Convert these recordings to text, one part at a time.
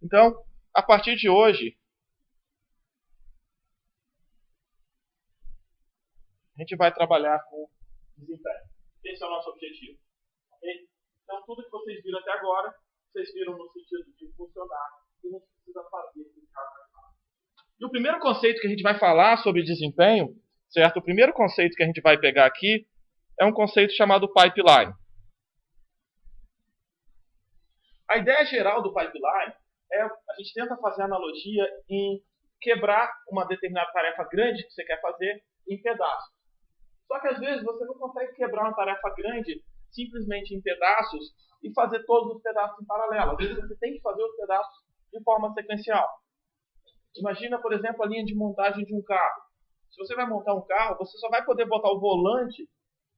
Então, a partir de hoje, a gente vai trabalhar com desempenho. Esse é o nosso objetivo. Okay? Então, tudo que vocês viram até agora, vocês viram no sentido de funcionar e a gente precisa fazer ficar mais fácil. E o primeiro conceito que a gente vai falar sobre desempenho, certo? O primeiro conceito que a gente vai pegar aqui é um conceito chamado pipeline. A ideia geral do pipeline é a gente tenta fazer analogia em quebrar uma determinada tarefa grande que você quer fazer em pedaços. Só que às vezes você não consegue quebrar uma tarefa grande simplesmente em pedaços e fazer todos os pedaços em paralelo. Às vezes você tem que fazer os pedaços de forma sequencial. Imagina, por exemplo, a linha de montagem de um carro. Se você vai montar um carro, você só vai poder botar o volante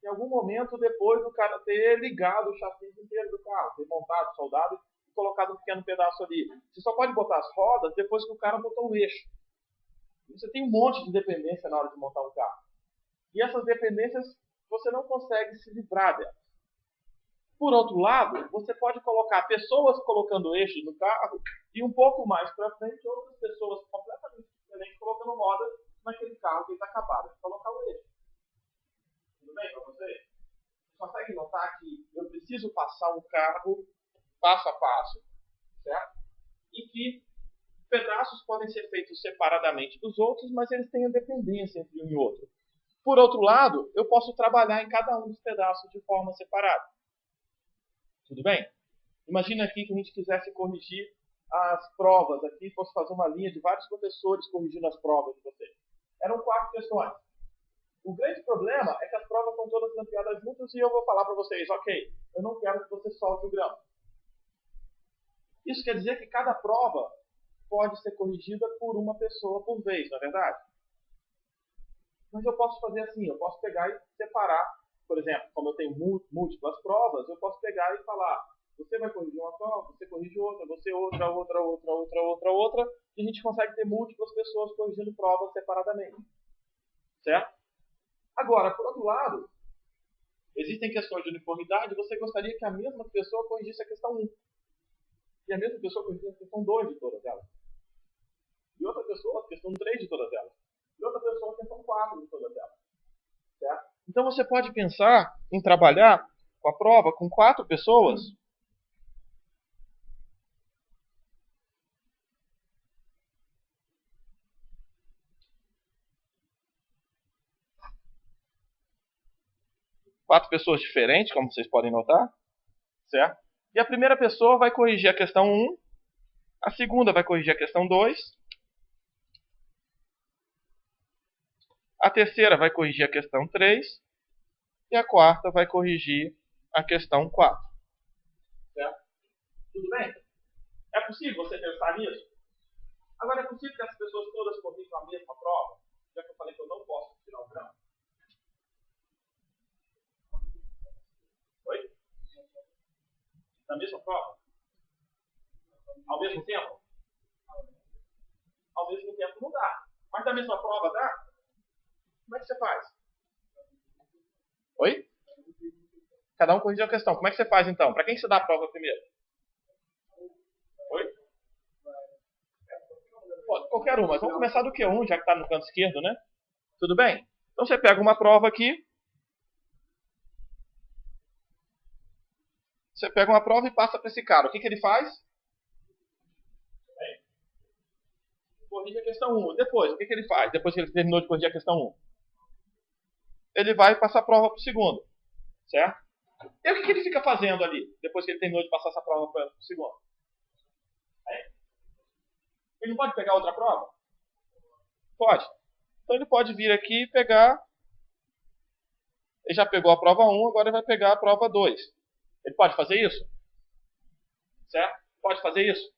em algum momento depois do cara ter ligado o chassi inteiro do carro, ter montado, soldado e colocado um pequeno pedaço ali. Você só pode botar as rodas depois que o cara botou o eixo. Você tem um monte de dependência na hora de montar um carro. E essas dependências você não consegue se livrar delas. Por outro lado, você pode colocar pessoas colocando eixos no carro e um pouco mais para frente outras pessoas completamente diferentes colocando rodas naquele carro que eles acabaram de colocar o eixo. Tudo bem para vocês? Você consegue notar que eu preciso passar um carro passo a passo, certo? E que pedaços podem ser feitos separadamente dos outros, mas eles têm a dependência entre um e outro. Por outro lado, eu posso trabalhar em cada um dos pedaços de forma separada. Tudo bem? Imagina aqui que a gente quisesse corrigir as provas aqui, fosse fazer uma linha de vários professores corrigindo as provas de vocês. Eram 4 questões. O grande problema é que as provas estão todas grampeadas juntas e eu vou falar para vocês, ok, eu não quero que você solte o grampo. Isso quer dizer que cada prova pode ser corrigida por uma pessoa por vez, não é verdade? Mas eu posso fazer assim, eu posso pegar e separar, por exemplo, como eu tenho múltiplas provas, eu posso pegar e falar, você vai corrigir uma prova, você corrige outra, você outra, e a gente consegue ter múltiplas pessoas corrigindo provas separadamente. Certo? Agora, por outro lado, existem questões de uniformidade, você gostaria que a mesma pessoa corrigisse a questão 1. E a mesma pessoa corrigisse a questão 2 de todas elas. E outra pessoa a questão 3 de todas elas. E outra pessoa a questão 4 de todas elas. Certo? Então você pode pensar em trabalhar com a prova com 4 pessoas. Quatro pessoas diferentes, como vocês podem notar. Certo? E a primeira pessoa vai corrigir a questão 1. A segunda vai corrigir a questão 2. A terceira vai corrigir a questão 3. E a quarta vai corrigir a questão 4. Certo? Tudo bem? É possível você pensar nisso? Agora, é possível que as pessoas todas corrijam a mesma prova? Já que eu falei que eu não posso tirar o grão. Oi? Na mesma prova? Ao mesmo tempo? Ao mesmo tempo não dá. Mas na mesma prova dá? Como é que você faz? Oi? Cada um corrige a questão. Como é que você faz então? Para quem você dá a prova primeiro? Oi? Pode, qualquer um, mas vamos começar do Q1, já que está no canto esquerdo, né? Tudo bem? Então você pega uma prova aqui. Você pega uma prova e passa para esse cara. O que ele faz? Corrige a questão 1. Depois, o que ele faz? Depois que ele terminou de corrigir a questão 1. Ele vai passar a prova para o segundo. Certo? E o que ele fica fazendo ali, depois que ele terminou de passar essa prova para o segundo? Ele não pode pegar outra prova? Pode. Então ele pode vir aqui e pegar. Ele já pegou a prova 1, agora ele vai pegar a prova 2. Ele pode fazer isso? Certo? Pode fazer isso?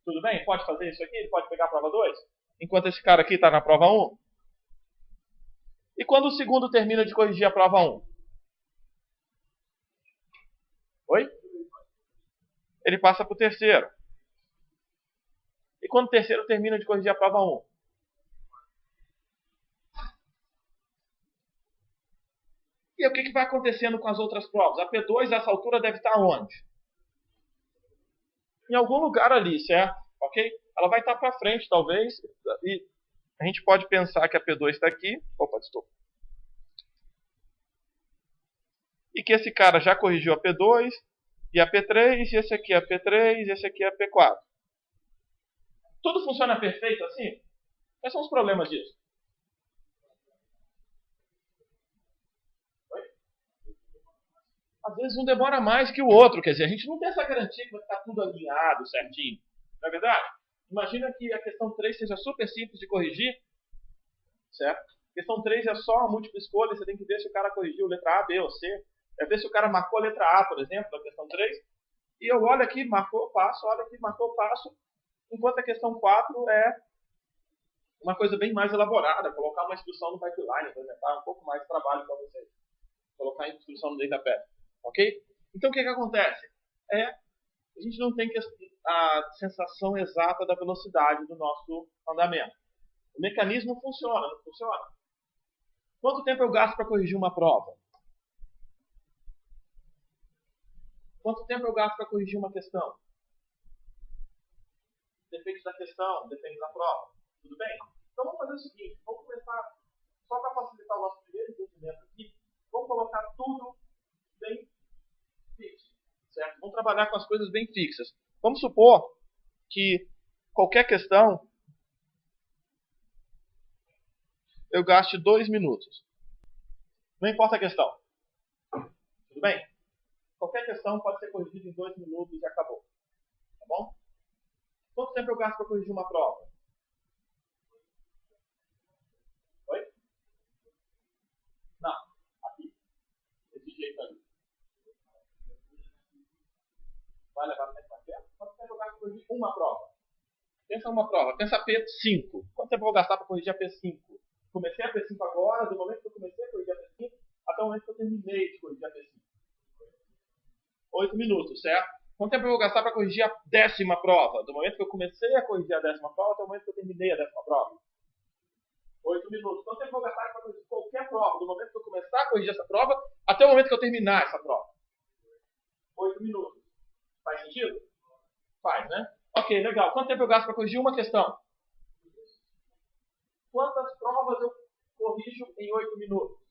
Tudo bem? Pode fazer isso aqui? Ele pode pegar a prova 2? Enquanto esse cara aqui está na prova 1? E quando o segundo termina de corrigir a prova 1? Oi? Ele passa para o terceiro. E quando o terceiro termina de corrigir a prova 1? E o que vai acontecendo com as outras provas? A P2, a essa altura, deve estar onde? em algum lugar ali, certo? Ok? Ela vai estar para frente, talvez, e a gente pode pensar que a P2 está aqui. Opa, desculpa. E que esse cara já corrigiu a P2 e a P3, e esse aqui é a P3 e esse aqui é a P4. Tudo funciona perfeito assim? Quais são os problemas disso? Oi? Às vezes um demora mais que o outro, quer dizer, a gente não tem essa garantia que vai ficar tudo alinhado certinho. Não é verdade? Imagina que a questão 3 seja super simples de corrigir, certo? A questão 3 é só uma múltipla escolha, você tem que ver se o cara corrigiu letra A, B ou C. É ver se o cara marcou a letra A, por exemplo, da questão 3, e eu olho aqui, marcou, passo, olho aqui, marcou, passo, enquanto a questão 4 é uma coisa bem mais elaborada, colocar uma instrução no pipeline, por exemplo, um pouco mais de trabalho para vocês. Colocar a instrução no datapad, ok? Então o que acontece? A gente não tem a sensação exata da velocidade do nosso andamento. O mecanismo funciona, não funciona? Quanto tempo eu gasto para corrigir uma prova? Quanto tempo eu gasto para corrigir uma questão? Depende da questão, depende da prova. Tudo bem? Então vamos fazer o seguinte, vamos começar, só para facilitar o nosso primeiro entendimento aqui, vamos colocar tudo bem fixo, certo? Vamos trabalhar com as coisas bem fixas. Vamos supor que qualquer questão eu gaste 2 minutos. Não importa a questão. Tudo bem? Qualquer questão pode ser corrigida em 2 minutos e acabou. Tá bom? Quanto tempo eu gasto para corrigir uma prova? Oi? Não. Aqui. Desse jeito ali. Vai levar tempo para quê? Quanto tempo eu gasto para corrigir uma prova? Pensa uma prova. Pensa a P5. Quanto tempo eu vou gastar para corrigir a P5? Comecei a P5 agora, do momento que eu comecei a corrigir a P5 até o momento que eu terminei de corrigir a P5. 8 minutos, certo? Quanto tempo eu vou gastar para corrigir a 10ª prova? Do momento que eu comecei a corrigir a 10ª prova até o momento que eu terminei a 10ª prova. 8 minutos. Quanto tempo eu vou gastar para corrigir qualquer prova? Do momento que eu começar a corrigir essa prova até o momento que eu terminar essa prova. 8 minutos. Faz sentido? Faz, né? Ok, legal. Quanto tempo eu gasto para corrigir uma questão? Quantas provas eu corrijo em 8 minutos?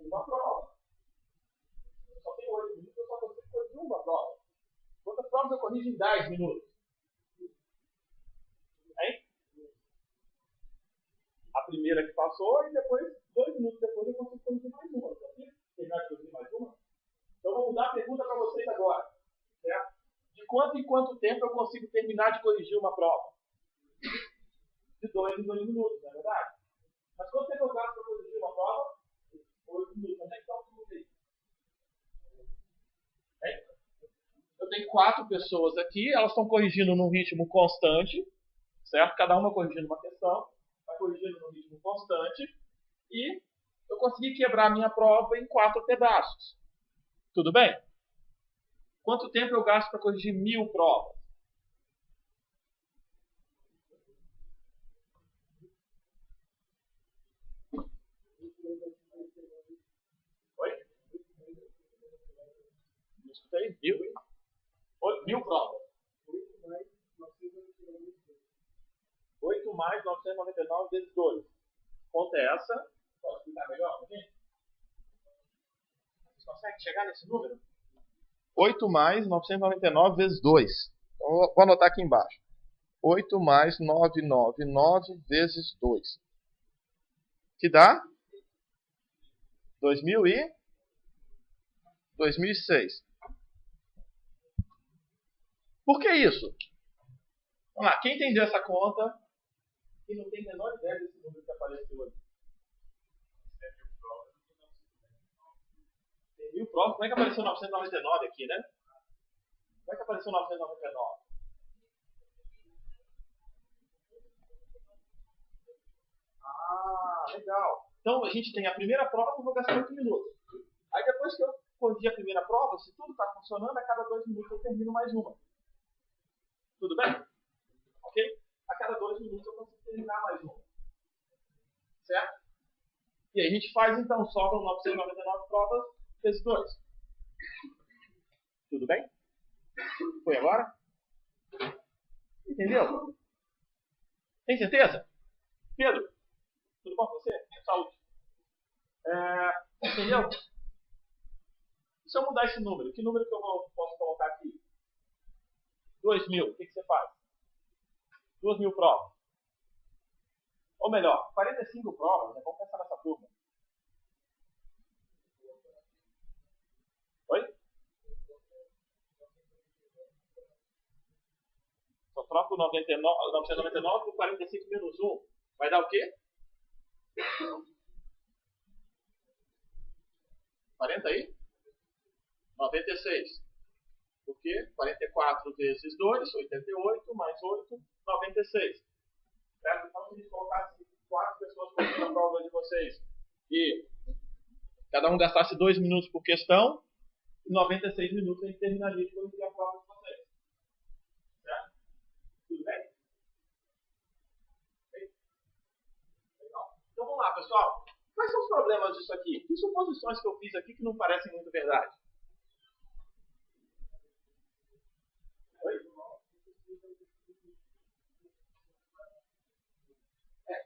Uma prova. Eu só tenho 8 minutos, eu só consigo corrigir uma prova. Quantas provas eu corrijo em 10 minutos? Hein? A primeira que passou e depois, 2 minutos depois, eu consigo corrigir mais uma. Terminar de corrigir mais uma? Então, vou mudar a pergunta para vocês agora. Certo? De quanto em quanto tempo eu consigo terminar de corrigir uma prova? De 2 em 2 minutos, não é verdade? Mas quanto tempo eu gasto para corrigir uma prova? 8 minutos. Onde é que está o minuto aí? Eu tenho 4 pessoas aqui, elas estão corrigindo num ritmo constante, certo? Cada uma corrigindo uma questão, vai corrigindo num ritmo constante, e eu consegui quebrar a minha prova em 4 pedaços. Tudo bem? Quanto tempo eu gasto para corrigir 1000 provas? Oi? Não escutei? 1000 provas. 8 mais 999 vezes 2. Quanto é essa? Pode explicar melhor para gente? Vocês conseguem chegar nesse número? 8 mais 999 vezes 2. Então, vou anotar aqui embaixo. 8 mais 999 vezes 2. Que dá? 2006. Por que isso? Vamos lá, quem entendeu essa conta? Quem não tem a menor ideia desse número que apareceu aqui? Tem 1000 provas. Como é que apareceu 999 aqui, né? Como é que apareceu 999? Ah, legal. Então a gente tem a primeira prova, eu vou gastar 8 minutos. Aí depois que eu corrigir a primeira prova, se tudo está funcionando, a cada 2 minutos eu termino mais uma. Tudo bem? Ok? A cada 2 minutos eu consigo terminar mais uma. Certo? E aí a gente faz então, sobram 999 provas, vezes 2. Tudo bem? Foi agora? Entendeu? Tem certeza? Pedro, tudo bom com você? Saúde. Entendeu? Se eu mudar esse número, que número que eu posso colocar aqui? 2.000. O que você faz? 2.000 provas. Ou melhor, 45 provas. Vamos pensar nessa turma. Oi? Só troco 999 por 45 menos 1. Vai dar o quê? 40 aí? 96. Por quê? 44 vezes 2, 88, mais 8, 96. Certo? Então, se a gente colocasse 4 pessoas fazendo a prova de vocês e cada um gastasse 2 minutos por questão, em 96 minutos a gente terminaria de corrigir a prova de vocês. Certo? Tudo bem? Legal. Então vamos lá, pessoal. Quais são os problemas disso aqui? Que suposições que eu fiz aqui que não parecem muito verdade?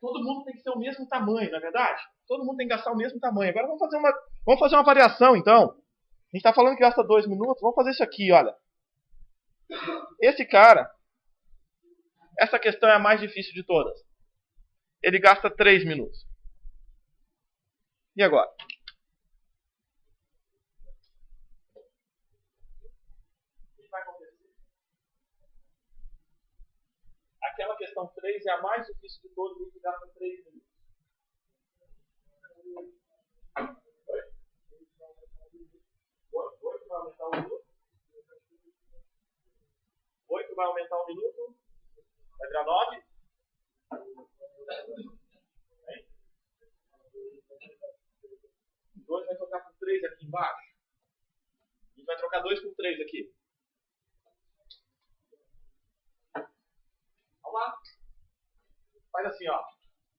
Todo mundo tem que ter o mesmo tamanho, não é verdade? Todo mundo tem que gastar o mesmo tamanho. Agora vamos fazer uma variação, então. A gente está falando que gasta 2 minutos. Vamos fazer isso aqui, olha. Esse cara, essa questão é a mais difícil de todas. Ele gasta 3 minutos. E agora? O que vai acontecer? Aquela questão 3 é a mais difícil de todas e ele gasta 3 minutos. 8 vai aumentar 1 minuto. 8 vai aumentar 1 minuto. Vai virar 9. 2 vai trocar por 3 aqui embaixo. A gente vai trocar 2 por 3 aqui. Vamos lá. Faz assim, ó.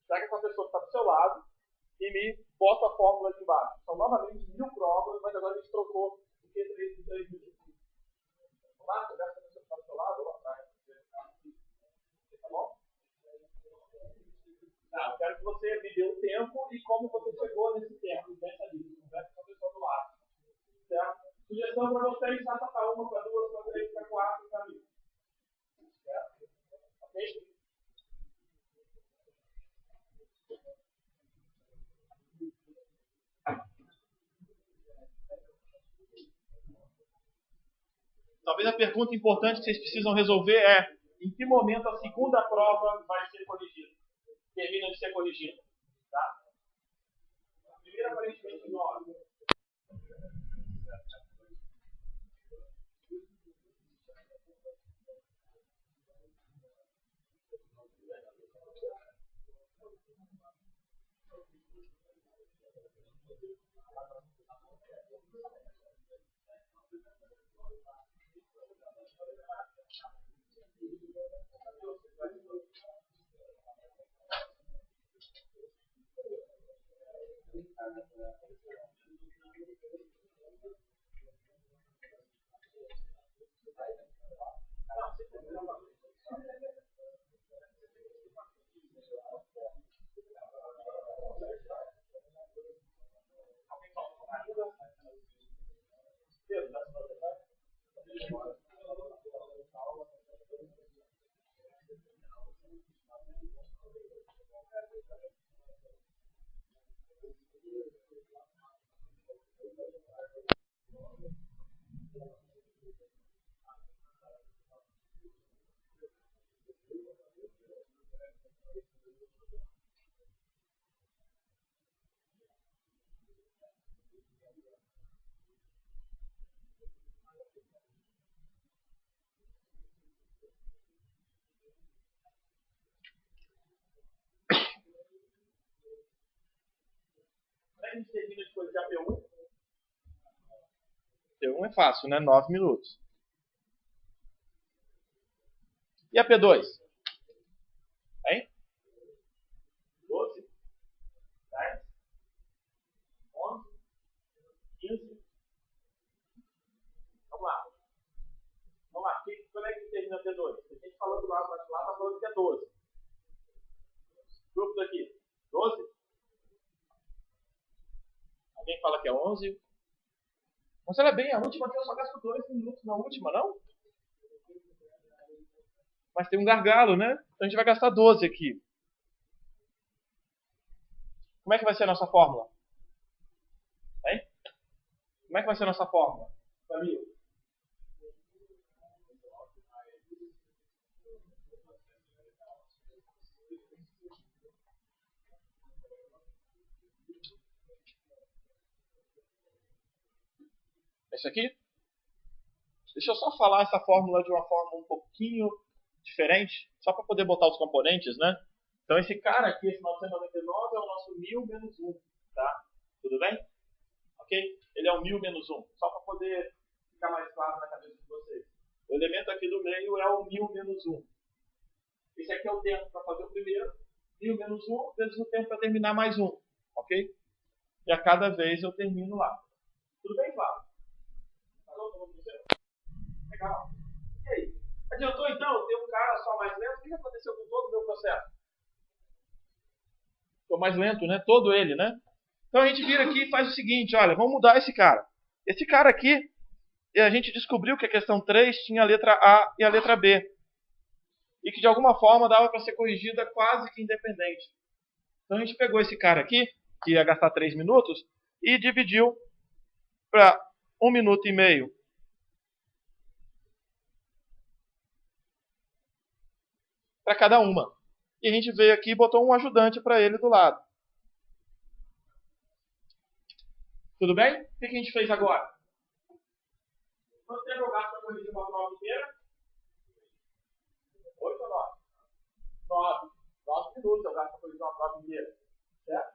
Pega com a pessoa que está do seu lado e me bota a fórmula aqui embaixo. São novamente 1000 provas, mas agora a gente trocou o Q3 por 3 minutos. Vamos lá? Pega com a pessoa que está do seu lado ou atrás. Tá bom? Eu quero que você me dê o tempo e como você chegou nesse tempo. Pensa nisso. Conversa com a pessoa do lado. Certo? Sugestão para vocês: faça para 1, para 2, para 3, para 4, para 1000. Certo? Ok? Talvez a pergunta importante que vocês precisam resolver é: em que momento a segunda prova vai ser corrigida? Termina de ser corrigida. Tá? A primeira, aparentemente, 9. A gente termina de corrigir a P1. P1 é fácil, né? 9 minutos. E a P2? Hein? 12, 10, 11, 15, é 12? Grupos aqui. 12? Alguém fala que é 11? Mas olha bem, a última aqui eu só gasto 2 minutos na última, não? Mas tem um gargalo, né? Então a gente vai gastar 12 aqui. Como é que vai ser a nossa fórmula? Hein? Como é que vai ser a nossa fórmula? Família? Esse aqui? Deixa eu só falar essa fórmula de uma forma um pouquinho diferente, só para poder botar os componentes, né? Então esse cara aqui, esse 999, é o nosso 1000 menos 1, tá? Tudo bem? Ok? Ele é o 1000 menos 1, só para poder ficar mais claro na cabeça de vocês. O elemento aqui do meio é o 1000 menos 1. Esse aqui é o tempo para fazer o primeiro, 1000 menos 1, vezes o tempo para terminar mais 1, ok? E a cada vez eu termino lá. Tudo bem, Flávio? Legal. E aí? Adiantou então ter um cara só mais lento? O que aconteceu com todo o meu processo? Ficou mais lento, né? Todo ele, né? Então a gente vira aqui e faz o seguinte, olha, vamos mudar esse cara. Esse cara aqui, a gente descobriu que a questão 3 tinha a letra A e a letra B. E que de alguma forma dava para ser corrigida quase que independente. Então a gente pegou esse cara aqui, que ia gastar 3 minutos, e dividiu para 1 minuto e meio. Para cada uma. E a gente veio aqui e botou um ajudante para ele do lado. Tudo bem? O que a gente fez agora? Quanto tempo eu gasto para corrigir uma prova inteira? 8 ou 9? 9. 9 minutos eu gasto para corrigir uma prova inteira. Certo?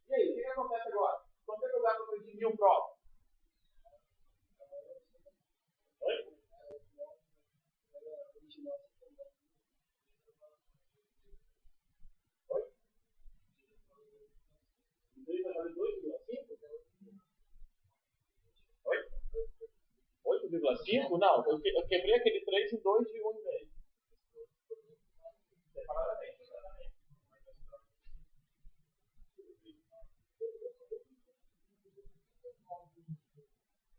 E aí, o que acontece agora? Quanto tempo eu gasto para corrigir 1000 provas? Oi? Oi? 2,5? Oi? 8,5? Não, eu quebrei aquele 3 em 2 de 1,5. Separadamente.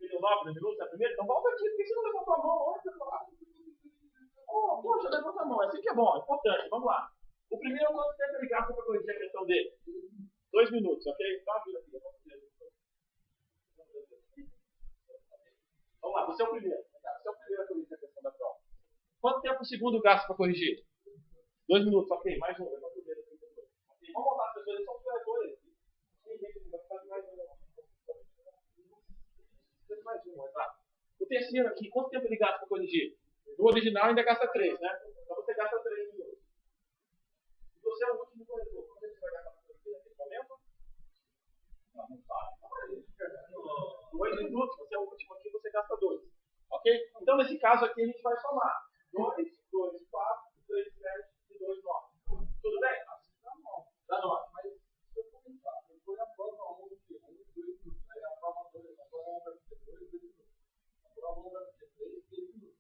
Deu 9 minutos, é a primeira? Então volta aqui, por que você não levantou a mão antes? Oh, poxa, levanta a mão, assim que é bom, é importante, vamos lá. O primeiro, quanto tempo ele gasta para corrigir a questão dele? 2 minutos, ok? Tá, filha, aqui, vamos lá, você é o primeiro. Você é o primeiro a corrigir a questão da prova. Quanto tempo o segundo gasta para corrigir? 2 minutos, ok, mais um. Okay, vamos voltar as pessoas, eles são corretores. Tem gente que vai fazer mais um. Exato. O terceiro aqui, quanto tempo ele gasta para corrigir? No original ainda gasta 3, né? Então você gasta 3 minutos. E você é o último corretor. Quanto tempo você vai gastar para corrigir naquele momento? Não sabe. 2 minutos, você é o último aqui, você gasta 2. Ok? Então nesse caso aqui a gente vai somar. 2, 2, 4, 3, 7 e 2, 9. Tudo bem? Dá 9. Mas se eu comentar, depois a prova 1 que 1, 2 minutos. Aí a prova 2, a prova 1 vai ser 2 minutos. A prova 1 vai ser 3 minutos.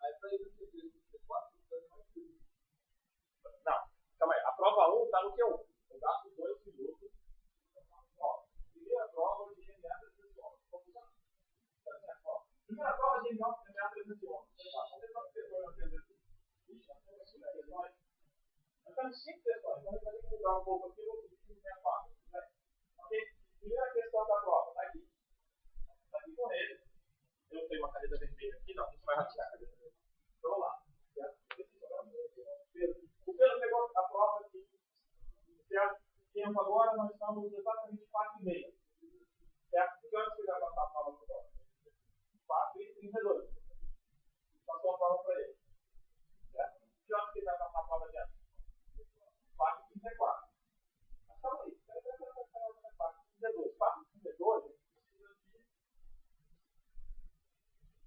Aí para ele ser 3, ser 4, vai ser mais 3 minutos. Não, calma aí. A prova 1 está no Q1. Eu gasto 2 minutos. Ó, primeira prova de GMA 311. Primeira prova de GMA 311. Nós temos 5 questões, então a gente vai ter que mudar um pouco aqui, vou pedir 4. Ok? Primeira questão da prova, está aqui. Está aqui com ele. Eu tenho uma caneta vermelha aqui, não, a gente vai ratear a caneta vermelha. Então vamos lá. O Pedro pegou a prova aqui. Certo? Tempo agora, nós estamos exatamente 4h30. Certo? Que horas você vai passar a prova para o 4h32. Passou a prova para ele. Certo? Que horas você vai passar a prova adiante? 4h34. Mas calma aí. 4h32. 4h32,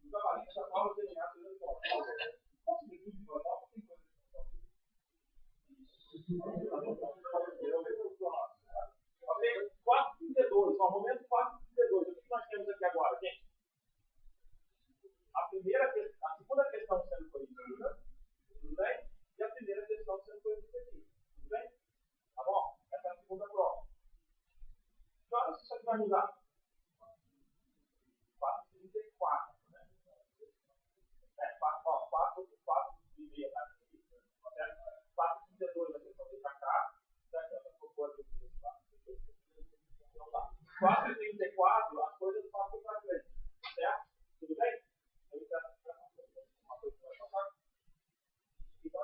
os trabalhistas da prova de DNA fazendo prova. Posso ver tudo de novo? Ok? 4h32. Ó, momento 4h32. O que nós temos aqui agora, gente? A segunda questão sendo corrigida, tudo bem? E a primeira questão só sendo coisas aqui. Tudo bem? Tá bom? Essa é a segunda prova. Agora, isso aqui vai mudar. 4,34. Né? 4,5 tá aqui. 4,32 vai ter que fazer para cá. Certo? Essa foi a então tá. 4,34, as coisas passam para frente. Certo? Tudo bem? Eu quero uma coisa que vai passar. Então,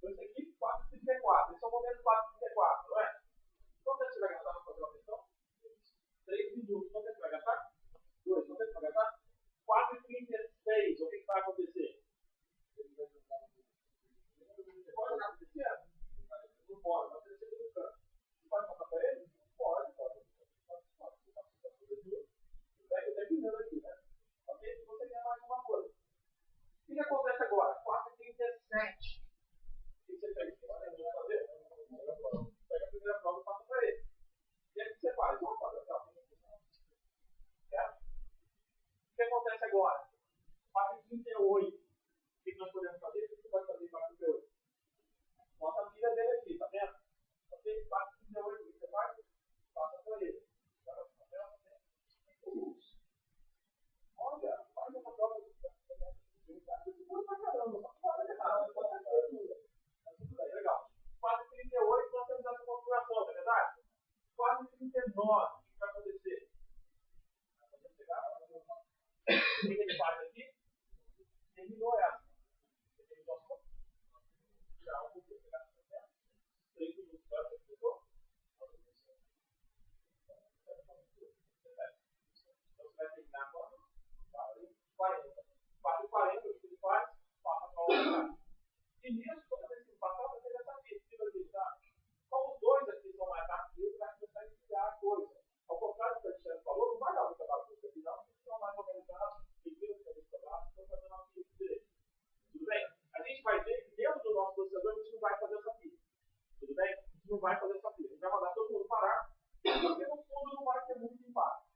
esse aqui, 4,34. Esse é o momento 4,34, não é? Quanto tempo você vai gastar para fazer uma questão? 3 minutos. Quanto tempo você vai gastar? 2. Quanto tempo você vai gastar? 4,36. O que vai acontecer? Você pode jogar para esse ano? Não pode. Vai ser no canto. Você pode passar para ele? Pode. Eu estou entendendo aqui, né? Ok? Você quer mais uma coisa. O que acontece agora? 4,37. O que você fez? Olha, não vai fazer? Pega a primeira prova e passa para ele. E aí o que você faz? Vamos fazer certo? O que acontece agora? 4,38. O que nós podemos fazer? O que você pode fazer em 4,38? Nossa a filha dele aqui, tá vendo? Ok? 4,38. O que você faz? Passa para ele. Tá vendo? Olha, faz essa prova. Legal. 4,38 nós temos essa configuração, não é verdade? 4,39, o que vai acontecer? O que ele faz aqui? Terminou essa. Já um pouquinho, 3 minutos, você explicou? Então você vai terminar quando? 4,40. 4,40, o que ele faz? Passa para outra. E nisso, toda vez que ele passar, você tem essa fila, tá? Como os dois aqui são mais rápidos, ele vai começar a iniciar a coisa. Ao contrário do que a Cristiano falou, não vai dar muita bagunça aqui, não. Eles são mais organizados, primeiro que eles estão fazendo a fila dele. Tudo bem? A gente vai ver que dentro do nosso processador a gente não vai fazer essa fila. Tudo bem? A gente não vai fazer essa fila. A gente vai mandar todo mundo parar, porque no fundo não vai ter muito impacto.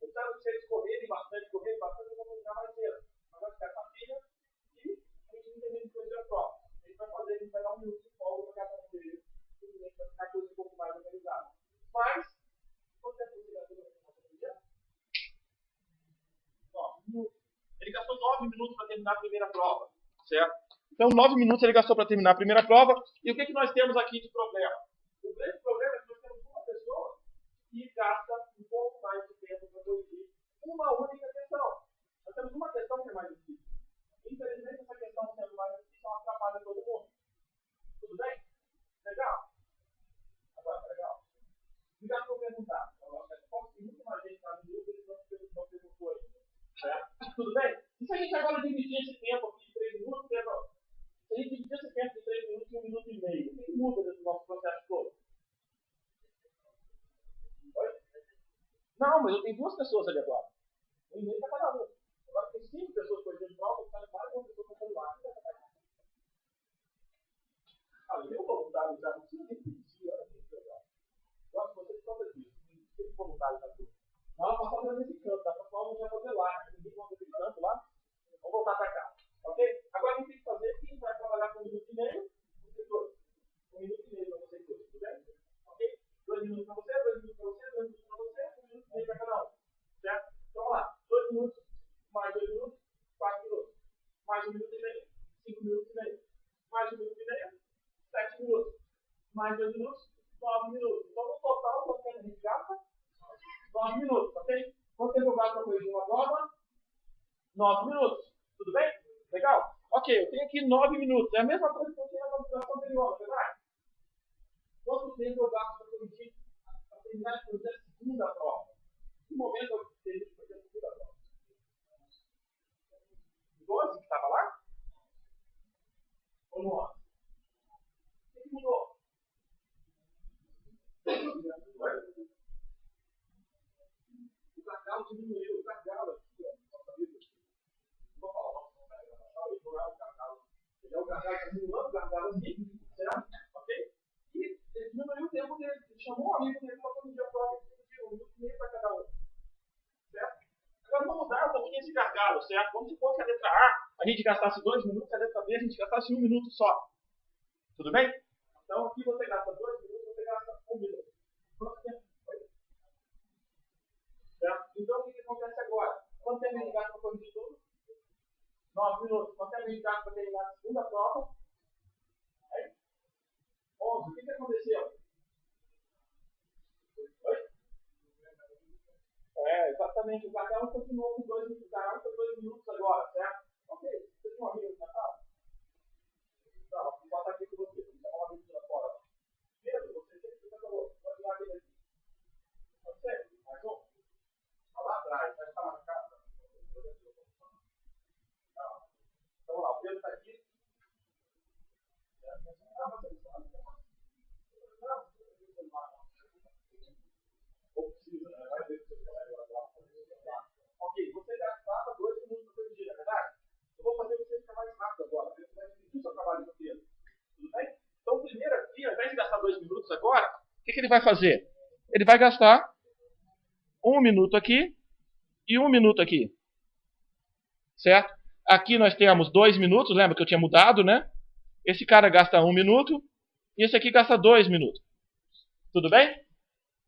Então, se eles correrem bastante, eu vou terminar mais cedo. Mas vai ficar essa fila e a gente não tem nem coisa própria. A gente vai fazer, a gente vai dar um minuto de folga para cada um deles. Tudo bem, vai ficar a coisa um pouco mais organizada. Mas, quanto tempo você gastou na dia? 9 minutos. Ele gastou 9 minutos para terminar a primeira prova. Certo? Então, 9 minutos ele gastou para terminar a primeira prova. E o que nós temos aqui de problema? O grande problema é que nós temos uma pessoa que gasta um pouco mais de tempo para corrigir uma única questão. Nós temos uma questão que é mais difícil. Infelizmente, essa questão sendo mais difícil, ela atrapalha todo mundo. Tudo bem? Legal? Agora, legal? Obrigado por perguntar. Como tem muito mais gente na dúvida, eles não perguntou ainda. Certo? Tudo bem? E se a gente agora dividir esse tempo aqui de 3 minutos, se a gente dividir esse tempo de 3 minutos em 1 minuto e meio, o que muda nesse nosso processo todo? Oi? Não, mas eu tenho 2 pessoas ali agora. 1 e-mail para cada um. Agora tem 5 pessoas corrigindo prova, está mais uma pessoa com o celular. Eu voluntário já não tinha nem pedir, olha que legal. Gosto de vocês todas isso. Tem voluntário na turma. Não, ela passou nesse canto, tá? Pessoal, não vai fazer lá. Ninguém vai fazer canto lá. Vamos voltar para cá. Ok? Agora a gente tem que fazer quem vai trabalhar com 1 minuto e meio, vocês dois. 1 minuto e meio para vocês dois, tudo bem? Ok? 2 minutos para você, 2 minutos para você, 2 minutos para você, 1 minuto e meio para cada um. Certo? Então vamos lá. 2 minutos, mais 2 minutos, 4 minutos. Mais 1 minuto e meio, 5 minutos e meio. Mais 1 minuto e meio, 7 minutos. Mais 2 minutos, 9 minutos. Então no total, quanto tempo a gente gasta? 9 minutos, ok? Quanto tempo eu gasto para corrigir uma prova? 9 minutos. Tudo bem? Legal? Ok, eu tenho aqui 9 minutos. É a mesma coisa que eu tinha na configuração anterior, não é verdade? Quanto tempo eu gasto para corrigir, para terminar de fazer a segunda prova? Que momento eu termino de fazer a segunda prova? 12 que estava lá? Ou no 11? O que mudou? O gargalo diminuiu. O gargalo aqui, ó. Não vou falar o nosso não é o gargalo. Ele é o gargalo, está simulando o gargalo aqui, certo? Ok? E ele diminuiu o tempo dele. Ele chamou um amigo dele para corrigir a prova de 1 minuto e meio para cada um. Certo? Agora vamos mudar um pouquinho esse gargalo, certo? Vamos supor que a letra A, a gente gastasse 2 minutos, a letra B a gente gastasse 1 minuto só. Tudo bem? Então aqui você gasta 2 minutos, você gasta 1 minuto. Quanto tempo foi? Certo? Então o que acontece agora? Quanto tempo a gente gasta para corrigir tudo? 9 minutos. Quanto tempo a gente gasta para terminar a segunda prova? 11. O que aconteceu? Oi? Exatamente. O Gargalo continuou com 2 minutos. O Gargalo foi 2 minutos agora, certo? Ok. Você tem um amigo na sala? Não, vou botar aqui com você. Vou chamar uma amigo lá fora. Pedro, você tem que falou. Pode ir aquele aqui. Pode ser? Mais um? Está lá atrás. Vai estar marcado. Não. Então, lá. O Pedro está aqui. Não, você não sabe. Ou precisa, né? Vai ver se você vai guardar. Ok, você gastava 2 minutos para corrigir, não é verdade? Eu vou fazer você ficar mais rápido agora. Você vai dividir o seu trabalho inteiro. Tudo bem? Então, primeiro aqui, ao invés de gastar 2 minutos agora, o que ele vai fazer? Ele vai gastar 1 minuto aqui e 1 minuto aqui. Certo? Aqui nós temos 2 minutos, lembra que eu tinha mudado, né? Esse cara gasta 1 minuto e esse aqui gasta 2 minutos. Tudo bem?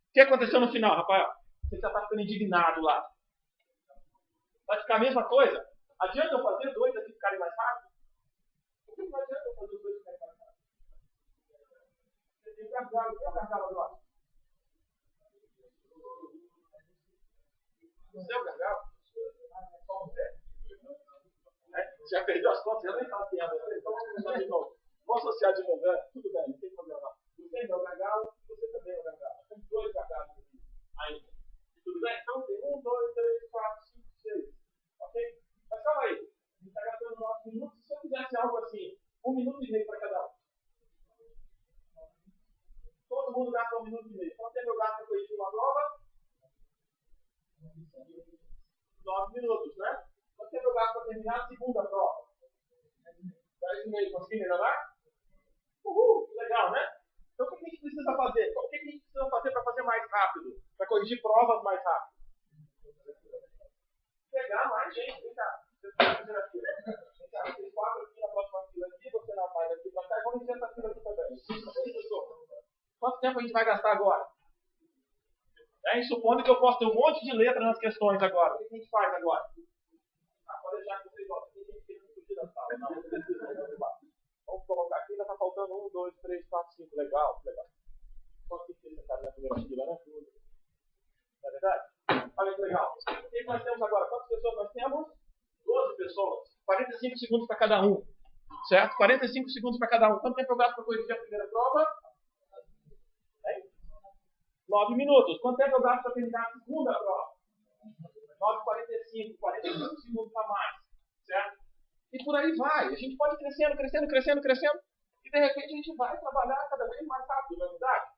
O que aconteceu no final, Rafael? Você já está ficando indignado lá. Vai ficar a mesma coisa? Adianta eu fazer 2 aqui ficarem mais rápido? Por que não adianta eu fazer os 2 ficarem mais rápido? Você tem o gargalo. O que é o gargalo agora? O seu gargalo? Só você? Já perdeu as contas? Eu nem estava piando. Então vamos começar de novo. Vamos associar de novo, né? Tudo bem, não tem problema. Você é o gargalo e você também é o gargalo. Tem 2 gargalos aqui ainda. Tudo bem? Então tem 1, 2, 3, 4, 5, 6. Ok? Mas calma aí. A gente está gastando 9 minutos. Se eu fizesse algo assim, 1 minuto e meio para cada um. Todo mundo gasta 1 minuto e meio. Quanto tempo eu gasto para corrigir uma prova? 9 minutos, né? Quanto tempo eu gasto para terminar a segunda prova? 10 e meio. Consegui melhorar? Uhul! Legal, né? Então o que a gente precisa fazer? O que a gente precisa fazer para fazer mais rápido? Para corrigir provas mais rápido? Pegar mais gente. Vem cá. Você está fazendo aqui, né? Vem cá. Vocês 4 aqui na próxima fila aqui. Você na mais aqui para cá. E vamos encher essa fila aqui também. Quanto tempo a gente vai gastar agora? Supondo que eu posso ter um monte de letra nas questões agora. O que a gente faz agora? Pode deixar que vocês gostam. Tem gente querendo fugir da sala. Não. Vamos colocar aqui. Ainda está faltando 1, 2, 3, 4, 5. Legal, legal. Só que tem esse cara na primeira fila, né? Não é verdade? Olha que legal. O que nós temos agora? Quantas pessoas nós temos? 12 pessoas. 45 segundos para cada um. Certo? 45 segundos para cada um. Quanto tempo eu gasto para corrigir a primeira prova? 9 minutos. Quanto tempo eu gasto para terminar a segunda prova? 9h45. 45 segundos a mais. Certo? E por aí vai. A gente pode ir crescendo, crescendo, crescendo, crescendo. E de repente a gente vai trabalhar cada vez mais rápido, não é verdade?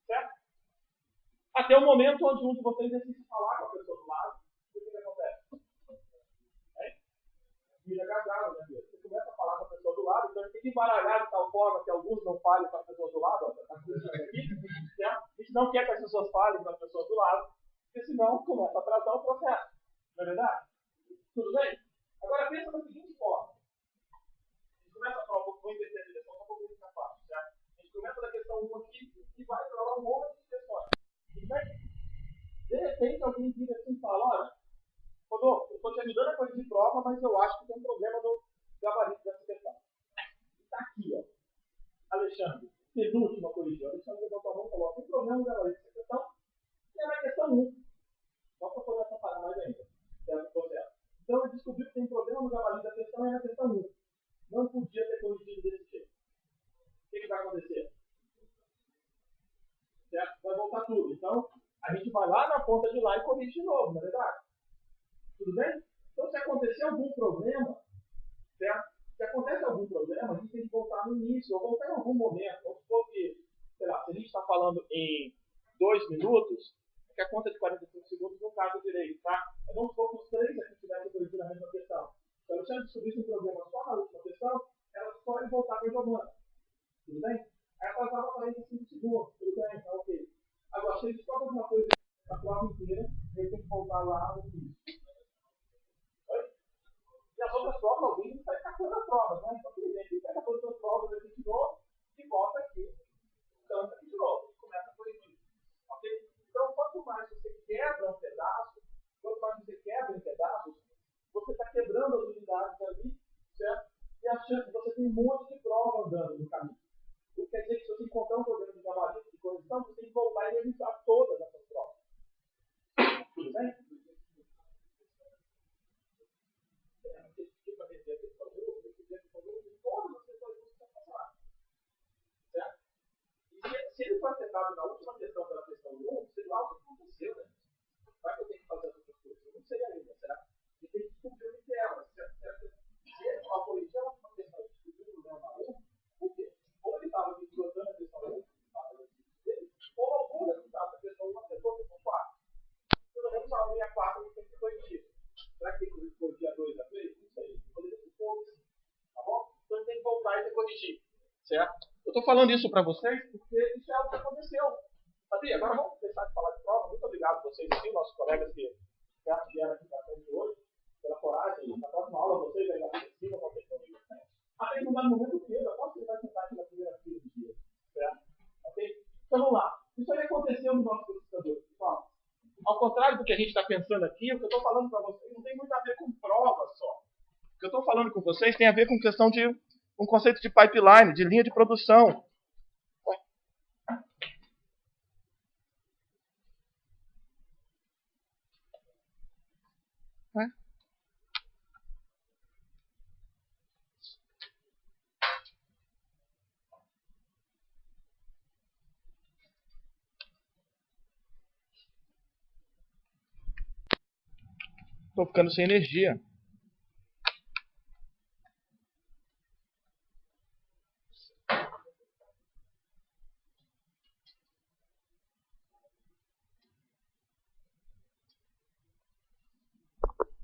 Certo? Até o momento onde um de vocês decide falar com a pessoa do lado. O que acontece? Vira gargalo, né, Deus? Você começa a falar com a pessoa do lado, então a gente tem que embaralhar de tal forma que alguns não falem com a pessoa do lado. Ó, tá aqui, certo? A gente não quer que as pessoas falem com a pessoa do lado, porque senão começa a atrasar o processo. Não é verdade? Tudo bem? Agora pensa da seguinte forma. A gente começa a falar um pouco, vou inverter a direção, só um pouco mais fácil, certo? A gente começa da questão 1 aqui e vai para lá um monte de questões. Tudo bem? De repente alguém vira assim e fala, olha, Rodolfo, eu estou te ajudando a corrigir prova, mas eu acho que tem um problema no gabarito dessa questão. Está aqui, ó. Alexandre, penúltima corrigir. Alexandre levantou a mão e falou, tem problema no gabarito dessa questão, e é na questão 1. Só para poder separar mais ainda. Certo? Então ele descobriu que tem um problema no gabarito da questão e é na questão 1. Não podia ter corrigido desse jeito. O que vai acontecer? Certo? Vai voltar tudo. Então, a gente vai lá na ponta de lá e corrige de novo, não é verdade? Tudo bem? Então, se acontecer algum problema, certo? Se acontece algum problema, a gente tem que voltar no início, ou voltar em algum momento. Vamos supor que, sei lá, se a gente está falando em 2 minutos, é que a conta de 45 segundos não cabe direito, tá? Mas vamos supor que os 3 aqui tivessem corrigido a mesma questão. Se a Alexandre descobrisse um problema só na última questão, ela só ia voltar para a Giovana. Tudo bem? Aí atrasava 45 segundos. Tudo bem? Então, ok. Agora, se ele descobre alguma coisa na prova inteira, ele tem que voltar lá no início. E a as outras provas, alguém vai catando as provas, né? Então, por exemplo, ele pega todas as provas aqui de novo e volta aqui, canta aqui de novo, e começa a corrigir. Ok? Então, quanto mais você quebra um pedaço, quanto mais você quebra em pedaços, você está quebrando as unidades ali, certo? E a chance, você tem um monte de prova andando no caminho. O que quer dizer que se você encontrar um problema de gabarito, de correção, você tem que voltar e revisar todas essas provas. Tudo bem? Se ele foi afetado na última questão pela questão 1, sei lá o que aconteceu, né? Vai que eu tenho que fazer as outras coisas? Eu não sei ainda, certo? E tem que descobrir o que é ela, certo? Se ele ao corrigir a última questão e descobrir o problema na 1, por quê? Ou ele estava desglosando a questão 1, ou algum resultado da questão 1 afetou a questão 4. Pelo menos a 1 e a 4 não tem que corrigir. Será que tem que corrigir a 2 e a 3? Não sei. Poderia ser pouco, tá bom? Então ele tem que voltar e corrigir, certo? Eu estou falando isso para vocês porque isso é algo que aconteceu. Sabia? Agora vamos deixar de falar de prova. Muito obrigado a vocês aqui, nossos colegas que vieram aqui para frente hoje, pela coragem. Na próxima aula, vocês aí na cima vão ter comigo. Até que no momento que eu posso tentar sentar aqui na primeira fila do dia. Certo? Ok? Então vamos lá. Isso aí aconteceu no nosso processador. Pessoal, ao contrário do que a gente está pensando aqui, o que eu estou falando para vocês não tem muito a ver com prova só. O que eu estou falando com vocês tem a ver com questão de um conceito de pipeline, de linha de produção. Estou ficando sem energia.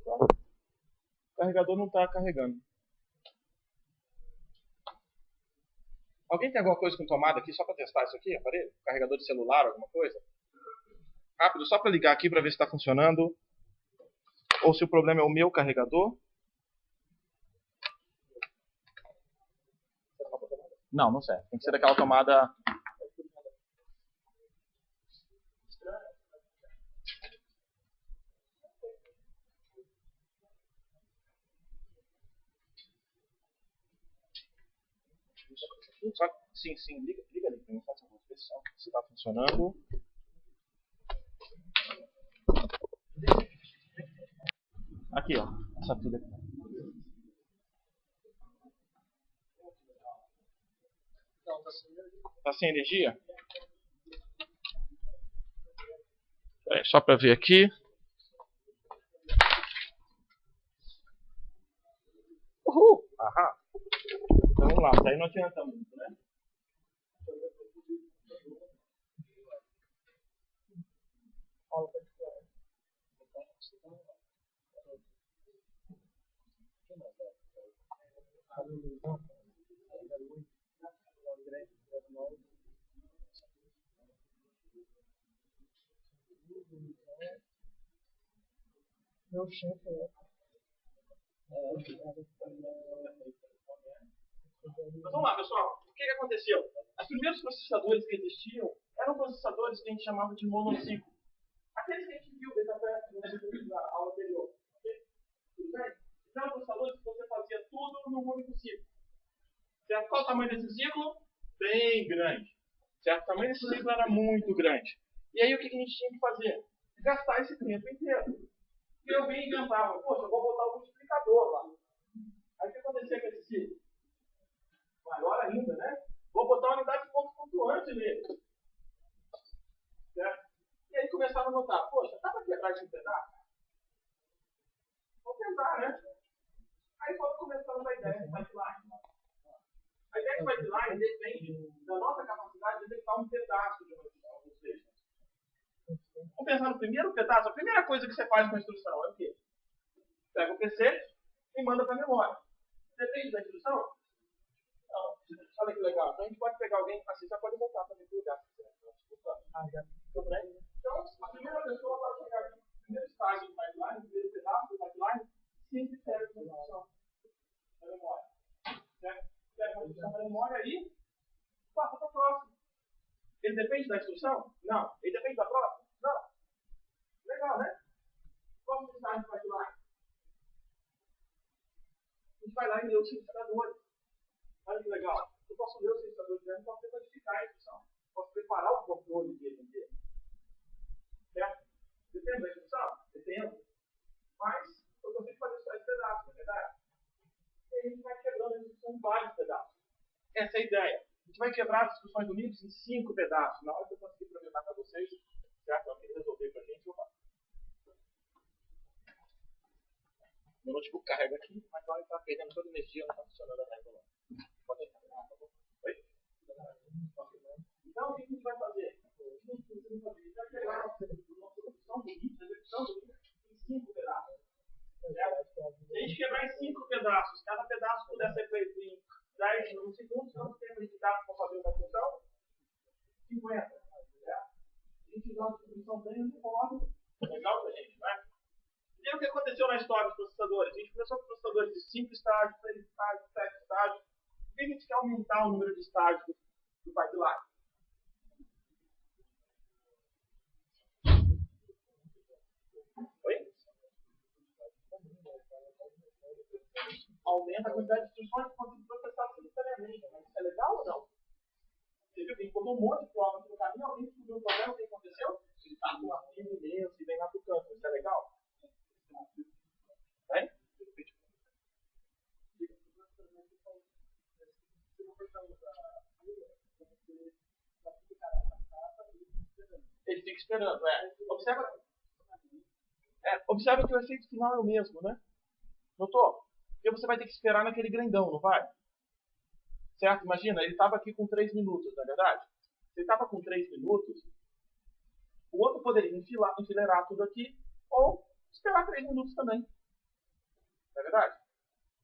O carregador não está carregando. Alguém tem alguma coisa com tomada aqui só para testar isso aqui, aparelho? Carregador de celular, alguma coisa? Rápido, só para ligar aqui para ver se está funcionando. Ou se o problema é o meu carregador. Não, não serve. Tem que ser daquela tomada. Só, sim, liga ali para mim, faça uma inspeção se está funcionando. Aqui, ó, essa pilha aqui. Tá sem energia? É, só para ver aqui. Uhul! Aham! Então vamos lá, daí não adianta muito, né? Meu chefe é. Mas vamos lá, pessoal. O que aconteceu? Os primeiros processadores que existiam eram processadores que a gente chamava de monociclo. Aqueles que a gente viu na aula anterior. Okay? Tudo bem? Então, eram processadores que você fazia tudo num único ciclo. Certo? Qual o tamanho desse ciclo? Bem grande. Certo? O tamanho desse ciclo era muito grande. E aí, o que a gente tinha que fazer? Gastar esse tempo inteiro. E eu bem inventava, poxa, eu vou botar um multiplicador lá. Aí o que acontecia com esse ciclo? Maior ainda, né? Vou botar uma unidade de ponto flutuante nele. Certo? E aí começaram a notar, poxa, dá para quebrar esse pedaço? Vou tentar, né? Aí foram começando a ideia de pipeline. A ideia de pipeline depende da nossa capacidade de detectar um pedaço de uma instrução. Ou seja, vamos pensar no primeiro pedaço. A primeira coisa que você faz com a instrução é o quê? Pega o PC e manda para a memória. Depende da instrução? Não. Olha que legal. Então a gente pode pegar alguém assim, já pode voltar também para o lugar. Tudo bem? Então, a primeira pessoa vai chegar aqui no primeiro estágio do pipeline, no primeiro pedaço do pipeline, sempre pega a instrução. depende da instrução? Não. Ele depende da prova? Não. Legal, né? Qual o estágio do pipeline? A gente vai lá e lê os sintetizadores. Olha que legal. Eu posso ler os sintetizadores dele e posso codificar a instrução. Posso preparar o controle dele inteiro. Certo? Depende da instrução? Depende. Mas eu consigo fazer só esse pedaço, não é verdade? E a gente vai quebrando a instrução em vários pedaços. Essa é a ideia. A gente vai quebrar as instruções do Linux em 5 pedaços. Na hora que eu conseguir programar para vocês, certo? Eu queria resolver para a gente, eu faço. Meu notebook carrega aqui, mas agora ele está perdendo toda a energia, não está funcionando a régua lá. Pode ir, tá bom? Oi? Então, o que a gente vai fazer? A gente vai quebrar a nossa instrução do Linux em 5 pedaços. Certo? Se a gente quebrar em 5 pedaços, cada pedaço puder ser feito em 10 segundos, quanto tempo a gente dá para fazer uma função? 50. Certo? A gente usa uma distribuição bem uniforme. Legal pra gente, né? E o que aconteceu na história dos processadores? A gente começou com processadores de 5 estágios, 6 estágios, 7 estágios. Por que a gente quer aumentar o número de estágios do pipeline? Oi? Aumenta a quantidade de instruções que conseguem processar simultaneamente. Mas isso é legal ou não? Você viu que encontrou um monte de provas aqui no caminho, alguém descobriu o problema, o que aconteceu? Ele está com uma fila imensa e vem lá pro canto. Isso é legal? Hein? Ele fica esperando, Observa que o efeito final é o mesmo, né? Notou? Porque você vai ter que esperar naquele grandão, não vai? Certo? Imagina, ele estava aqui com 3 minutos, não é verdade? Se ele estava com 3 minutos, o outro poderia enfileirar tudo aqui, ou esperar 3 minutos também. Não é verdade?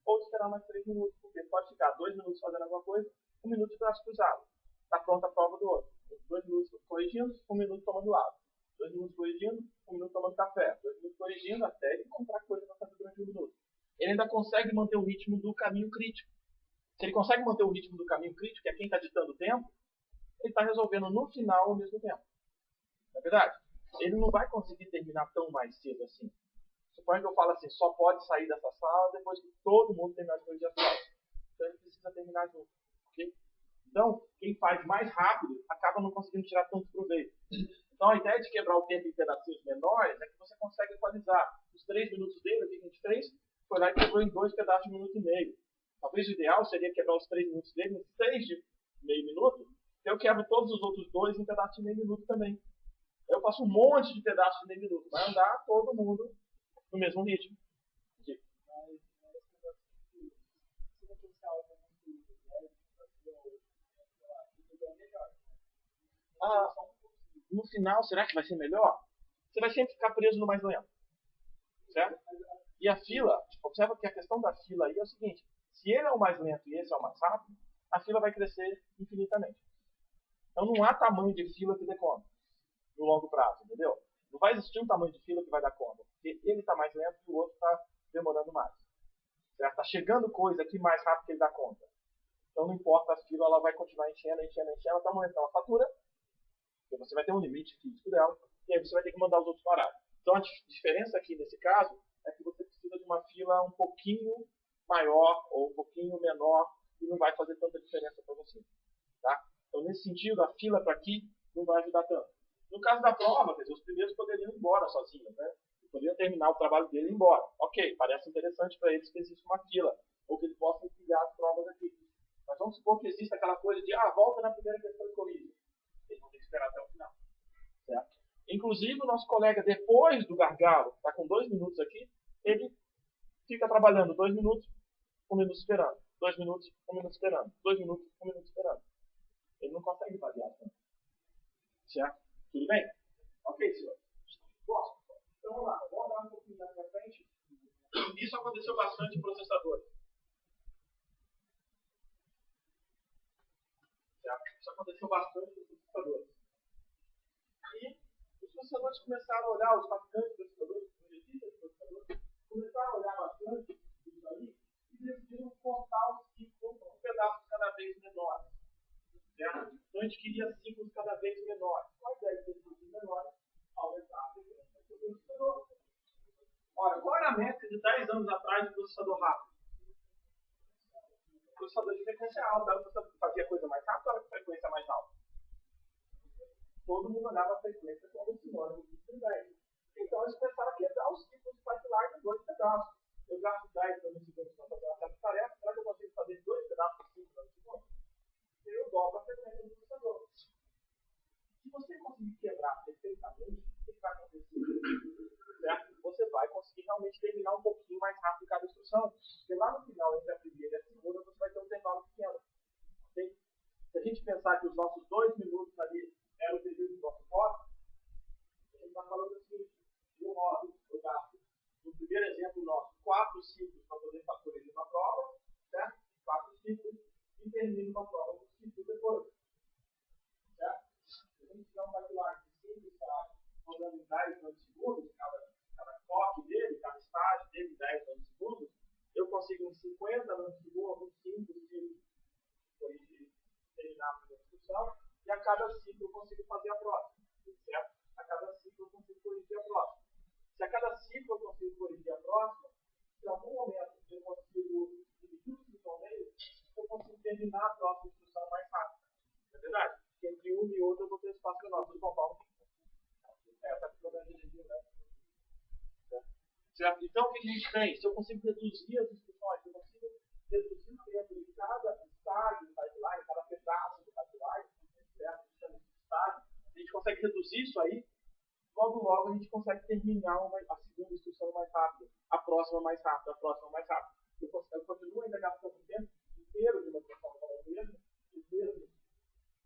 Ou esperar mais 3 minutos, porque pode ficar 2 minutos fazendo alguma coisa, 1 minuto de braço cruzado. Está pronta a prova do outro. 2 minutos corrigindo, 1 minuto tomando água. 2 minutos corrigindo, 1 minuto tomando café. 2 minutos corrigindo, até ele encontrar coisa para fazer durante 1 minuto. Ele ainda consegue manter o ritmo do caminho crítico. Se ele consegue manter o ritmo do caminho crítico, que é quem está ditando o tempo, ele está resolvendo no final ao mesmo tempo. Não é verdade? Ele não vai conseguir terminar tão mais cedo assim. Suponha que eu falo assim, só pode sair dessa sala depois que todo mundo terminar de corrigir as provas. Então ele precisa terminar junto. Okay? Então, quem faz mais rápido acaba não conseguindo tirar tanto proveito. Então a ideia de quebrar o tempo em pedacinhos menores é que você consegue equalizar. Os 3 minutos dele, o que a gente fez? Foi lá e quebrou em 2 pedaços de 1 minuto e meio. Talvez o ideal seria quebrar os 3 minutos dele em 6 de meio minuto. Eu quebro todos os outros 2 em pedaços de meio minuto também. Eu faço um monte de pedaços de meio minuto. Vai andar todo mundo no mesmo ritmo. No final, será que vai ser melhor? Você vai sempre ficar preso no mais lento. Certo? E a fila, observa que a questão da fila aí é o seguinte: se ele é o mais lento e esse é o mais rápido, a fila vai crescer infinitamente. Então não há tamanho de fila que dê conta no longo prazo, entendeu? Não vai existir um tamanho de fila que vai dar conta, porque ele está mais lento e o outro está demorando mais. Está chegando coisa aqui mais rápido que ele dá conta. Então não importa a fila, ela vai continuar enchendo, até aumentar a fatura, porque você vai ter um limite físico dela, e aí você vai ter que mandar os outros parar. Então a diferença aqui nesse caso é que você precisa de uma fila um pouquinho maior ou um pouquinho menor e não vai fazer tanta diferença para você. Tá? Então nesse sentido, a fila para aqui não vai ajudar tanto. No caso da prova, quer dizer, os primeiros poderiam ir embora sozinhos, né? Poderiam terminar o trabalho dele e ir embora. Ok, parece interessante para eles que existe uma fila, ou que eles possam empilhar as provas aqui. Mas vamos supor que existe aquela coisa de, volta na primeira questão e corrija. Eles vão ter que esperar até o final. Certo? Inclusive, o nosso colega, depois do gargalo, está com 2 minutos aqui, ele fica trabalhando 2 minutos, 1 minuto esperando. 2 minutos, 1 minuto esperando. 2 minutos, 1 minuto esperando. Ele não consegue variar. Certo? Tudo bem? Ok, senhor. Bom, então vamos lá. Vamos dar um pouquinho mais para frente. Isso aconteceu bastante em processadores. Certo? Isso aconteceu bastante em processadores. E os processadores começaram a olhar, os fabricantes de processadores, os projetistas de processadores, começaram a olhar bastante isso aí e decidiram cortar os ciclos em pedaços cada vez menores. Certo? Então a gente queria ciclos cada vez menores. processador rápido? Processador de frequência alta. Era para fazer coisa mais rápida ou era frequência mais alta? Todo mundo olhava a frequência como sinônimo de dificuldade. Então eles começaram a quebrar os ciclos de pipeline em 2 pedaços. Eu gasto 10 nanosegundos para fazer uma certa tarefa, será que eu consigo fazer 2 pedaços de 5 nanosegundos? Eu dobro a frequência do processador. Se você conseguir quebrar perfeitamente, o que vai acontecer? Certo? Você vai conseguir realmente terminar um pouquinho mais rápido cada instrução. Porque lá no final, entre a primeira e a segunda, você vai ter um intervalo pequeno. Okay? Se a gente pensar que os nossos 2 minutos ali era o período do nosso voto, a gente está falando assim, eu rodo, eu gasto, no primeiro exemplo nosso, 4 ciclos para poder corrigir uma prova, certo? 4 ciclos, e termino uma prova com ciclos depois. Certo? Se a gente tiver um pipeline de 5 estágios, rodando em 10 nanosegundos, cada toque dele, cada estágio dele, 10 nanosegundos, eu consigo em 50 nanosegundos, 5 ciclos, corrigir, terminar a primeira instrução, e a cada ciclo eu consigo fazer a próxima. Certo? A cada ciclo eu consigo corrigir a próxima. Se a cada ciclo eu consigo corrigir a próxima, se em algum momento eu consigo dividir o ciclo ao meio, eu consigo terminar a próxima instrução mais rápido. Não é verdade? Porque entre uma e outra eu vou ter espaço menor. Tudo bom, Paulo? Está com problema de energia, né? Certo? Então, o que a gente tem? Se eu consigo reduzir as instruções, se eu consigo reduzir o tempo de cada estágio do pipeline, cada pedaço do pipeline, certo? A gente consegue reduzir isso aí, logo a gente consegue terminar a segunda instrução mais rápido, a próxima mais rápido, a próxima mais rápido. Eu continuo ainda gastando o tempo inteiro de uma instrução para a mesma, os mesmos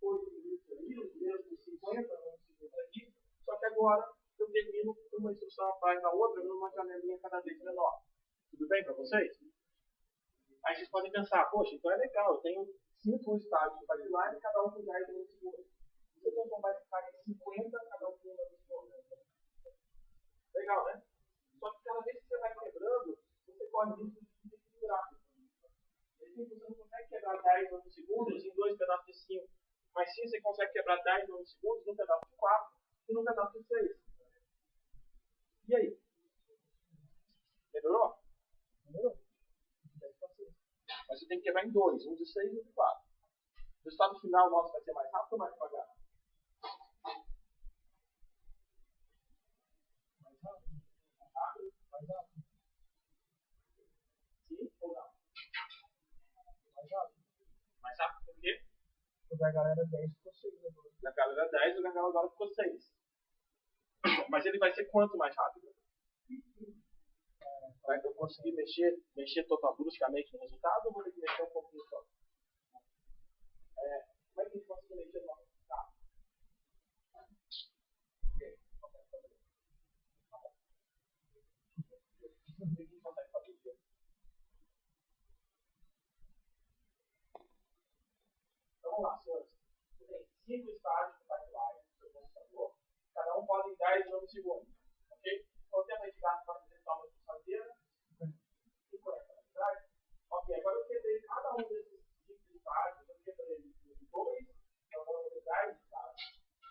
8 minutos ali, os mesmos 50 minutos aqui, só que agora eu termino uma instrução atrás da outra numa janelinha cada vez menor. Tudo bem para vocês? Aí vocês podem pensar, poxa, então é legal, eu tenho 5 estágios de pipeline, cada um com 10 nanosegundos. Se eu transformar esse cara em 50, cada um com 1 nanosegundo. Legal, né? Só que cada vez que você vai quebrando, você corre risco de desequilibrar. Você não consegue quebrar 10 nanosegundos em 2 pedaços de 5. Mas sim, você consegue quebrar 10 nanosegundos num pedaço de 4 e num pedaço de 6. E aí? Melhorou? Melhorou. Mas você tem que quebrar em 2, um de 6 e um de 4. O resultado final nosso vai ser mais rápido ou mais devagar? Mais rápido. Sim ou não? Mais rápido. Mais rápido por quê? O gargalo era 10 ficou 6. O gargalo era 10 e o gargalo agora ficou 6. Mas ele vai ser quanto mais rápido? Vai eu conseguir mexer total bruscamente no resultado ou vou ter que mexer um pouquinho só? Como é que a gente consegue mexer no resultado? Ok. Ninguém consegue fazer isso. Então vamos lá, senhores. Você tem 5 estágios do pipeline no seu computador. Cada um pode em 10 nanosegundos. Ok? Quanto tempo a gente gasta para apresentar uma instrução inteira? 50, verdade? Ok, agora eu quebrei cada um desses 5 estágios. Eu quebrei em 2, então eu vou ter 10 estágios.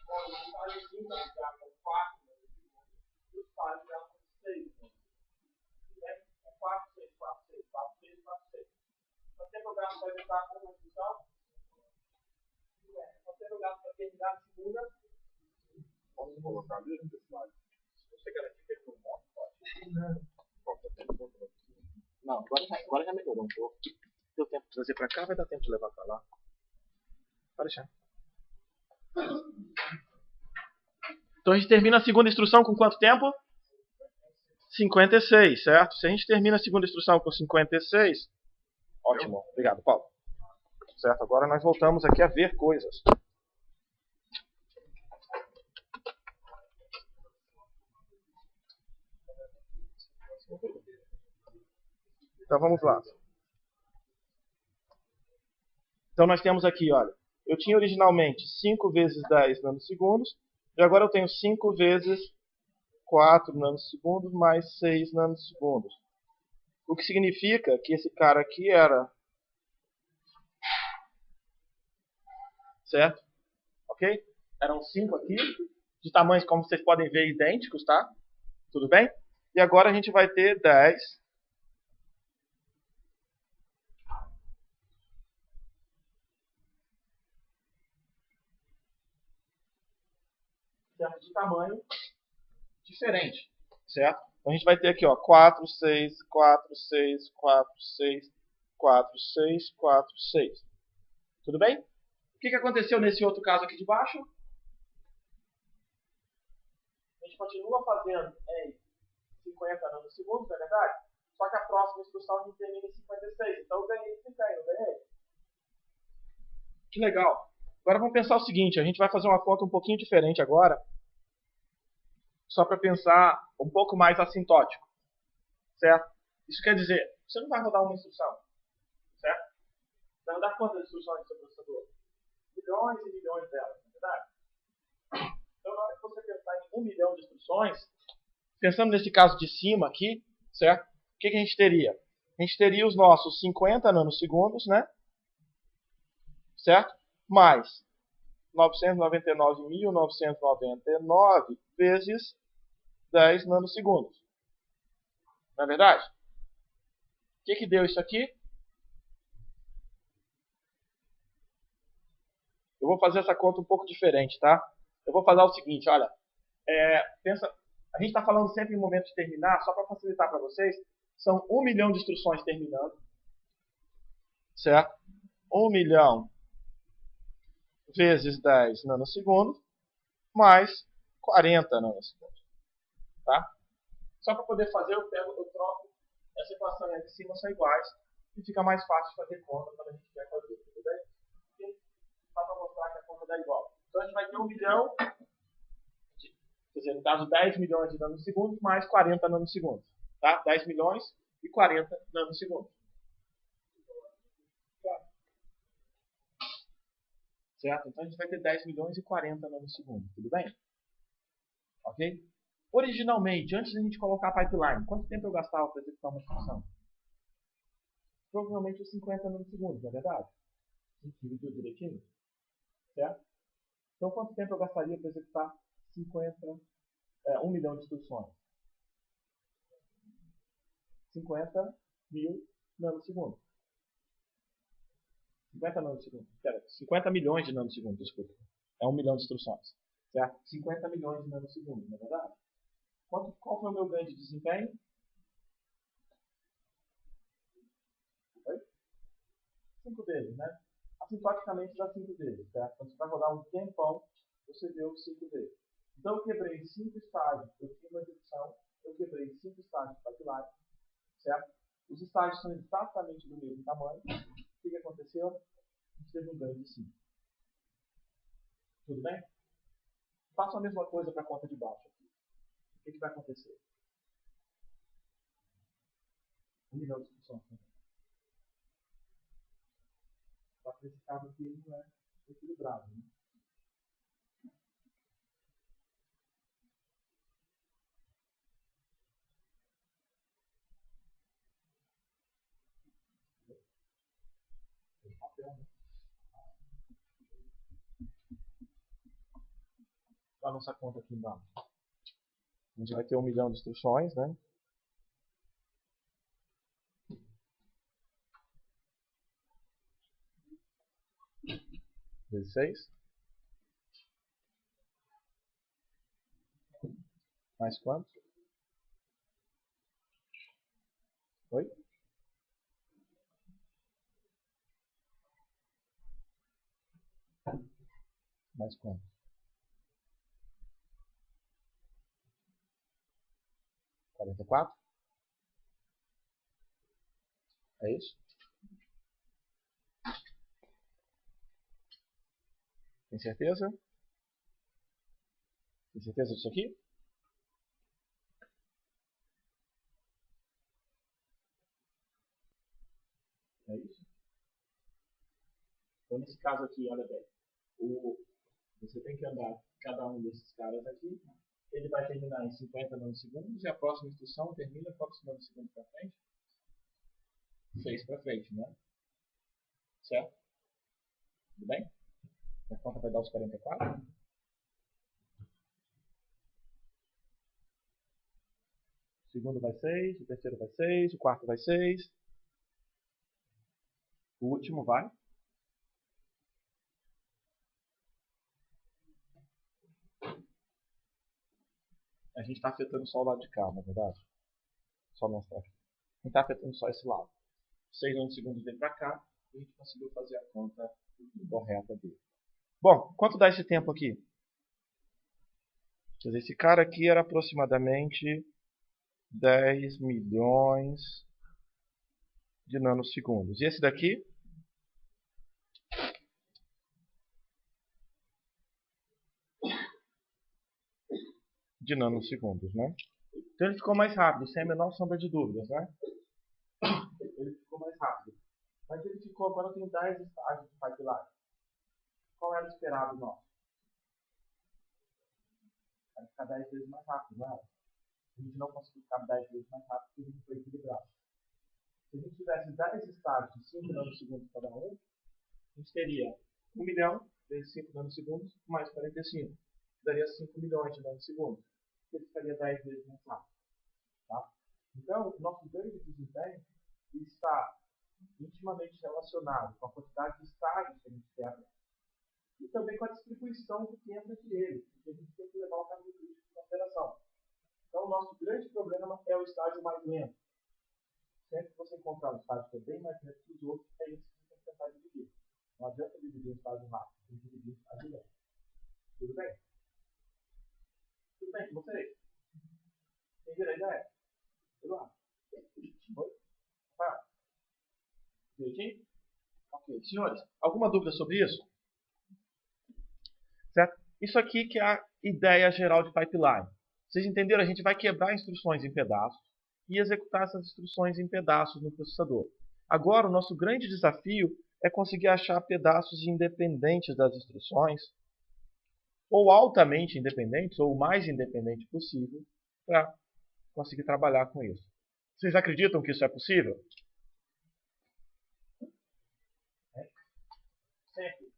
Então, o estágio 5 a gente gasta 4 nanosegundos. E o estágio gasta 6 nanosegundos. 4, 6, 4, 6, 4, 6, 4, 6. Quanto tempo eu gasto para apresentar uma instrução? Quanto tempo eu gasto para terminar a segunda? Posso colocar ali no slide? Se você garantir que ele não morre, pode. Não, agora já melhorou um pouco. Deu tempo de trazer para cá, vai dar tempo de levar para lá. Pode deixar. Então a gente termina a segunda instrução com quanto tempo? 56, certo? Se a gente termina a segunda instrução com 56, ótimo. Obrigado, Paulo. Certo, agora nós voltamos aqui a ver coisas. Então vamos lá. Então nós temos aqui, olha, eu tinha originalmente 5 vezes 10 nanosegundos, e agora eu tenho 5 vezes 4 nanosegundos mais 6 nanosegundos. O que significa que esse cara aqui era... Certo? Ok? Eram 5 aqui, de tamanhos, como vocês podem ver, idênticos, tá? Tudo bem? E agora a gente vai ter 10 tamanho diferente, certo? Então a gente vai ter aqui, ó, 4, 6, 4, 6, 4, 6, 4, 6, 4, 6. Tudo bem? O que aconteceu nesse outro caso aqui de baixo? A gente continua fazendo em 50 nanosegundos, não é verdade? Só que a próxima instrução a gente termina em 56. Então eu ganhei desempenho, não ganhei? Que legal. Agora vamos pensar o seguinte, a gente vai fazer uma conta um pouquinho diferente agora, só para pensar um pouco mais assintótico, certo? Isso quer dizer, você não vai rodar uma instrução, certo? Você vai rodar quantas instruções do seu processador? Milhões e milhões delas, não é verdade? Então, na hora que você pensar em 1 milhão de instruções, pensando nesse caso de cima aqui, certo? O que a gente teria? A gente teria os nossos 50 nanosegundos, né? Certo? Mais 999.999 vezes 10 nanosegundos. Não é verdade? O que deu isso aqui? Eu vou fazer essa conta um pouco diferente, tá? Eu vou fazer o seguinte, olha. Pensa, a gente está falando sempre em momento de terminar, só para facilitar para vocês, são 1 milhão de instruções terminando, certo? 1 milhão vezes 10 nanosegundos, mais 40 nanosegundos, tá? Só para poder fazer, eu troco essa equação aí de cima, são iguais, e fica mais fácil de fazer conta quando a gente quer fazer, tudo bem? Só para mostrar que a conta dá igual. Então a gente vai ter 1 milhão, quer dizer, no caso 10 milhões de nanosegundos, mais 40 nanosegundos, tá? 10 milhões e 40 nanosegundos. Certo? Então a gente vai ter 10 milhões e 40 nanosegundos, tudo bem? Ok? Originalmente, antes de a gente colocar a pipeline, quanto tempo eu gastava para executar uma instrução? Provavelmente os 50 nanosegundos, não é verdade? A gente dividiu direitinho? Certo? Então quanto tempo eu gastaria para executar 1 milhão de instruções? 50 mil nanosegundos. 50 nanosegundos. 50 milhões de nanosegundos, desculpa. É 1 milhão de instruções. Certo? 50 milhões de nanosegundos, não é verdade? Qual foi o meu ganho de desempenho? Oi? 5 vezes, né? Assintoticamente dá 5 vezes, certo? Quando você vai rodar um tempão, você deu 5 vezes. Então eu quebrei 5 estágios, eu fiz uma execução, eu quebrei 5 estágios de pipeline, certo? Os estágios são exatamente do mesmo tamanho. O que aconteceu? A gente teve um ganho de 5. Tudo bem? Faça a mesma coisa para a conta de baixo. O que vai acontecer? 1 milhão de instruções. Só que esse caso aqui não é equilibrado, né? A nossa conta aqui embaixo. A gente vai ter 1 milhão de instruções, né? Vezes 6. Mais quanto? Oi? Mais quanto? 44? É isso? Tem certeza? Tem certeza disso aqui? É isso? Então, nesse caso aqui, olha bem. Você tem que andar cada um desses caras aqui. Ele vai terminar em 50 nanosegundos e a próxima instrução termina quantos nanosegundos para frente? 6 para frente, né? Certo? Tudo bem? A conta vai dar os 44? O segundo vai 6, o terceiro vai 6, o quarto vai 6. O último vai? A gente está afetando só o lado de cá, na verdade. Só mostrar aqui. A gente está afetando só esse lado. 6 nanosegundos veio para cá e a gente conseguiu fazer a conta correta dele. Bom, quanto dá esse tempo aqui? Quer dizer, esse cara aqui era aproximadamente 10 milhões de nanosegundos. E esse daqui? De nanosegundos, né? Então ele ficou mais rápido, sem a menor sombra de dúvidas, né? Ele ficou mais rápido. Mas ele ficou, agora tem 10 estágios de pipeline. Qual era o esperado nosso? Vai ficar 10 vezes mais rápido, não é? A gente não conseguiu ficar 10 vezes mais rápido porque a gente foi equilibrado. Se a gente tivesse 10 estágios de 5 nanosegundos cada um, a gente teria 1 milhão vezes 5 nanosegundos mais 45. Daria 5 milhões de nanosegundos. Ele ficaria 10 vezes mais rápido. Tá? Então, o nosso ganho de desempenho está intimamente relacionado com a quantidade de estágios que a gente quebra e também com a distribuição do tempo entre eles, porque a gente tem que levar o caminho crítico em consideração. Então, o nosso grande problema é o estágio mais lento. Sempre que você encontrar um estágio que é bem mais lento que os outros, é isso que você tem que tentar dividir. Não adianta dividir um estágio rápido, tem que dividir um estágio lento. Tudo bem? Tudo bem com vocês? Entenderam a ideia? Eduardo? Oi? Rafael? Direitinho? Ok. Senhores, alguma dúvida sobre isso? Certo? Isso aqui que é a ideia geral de pipeline. Vocês entenderam? A gente vai quebrar instruções em pedaços e executar essas instruções em pedaços no processador. Agora, o nosso grande desafio é conseguir achar pedaços independentes das instruções, ou altamente independentes, ou o mais independente possível, para conseguir trabalhar com isso. Vocês acreditam que isso é possível? Sempre.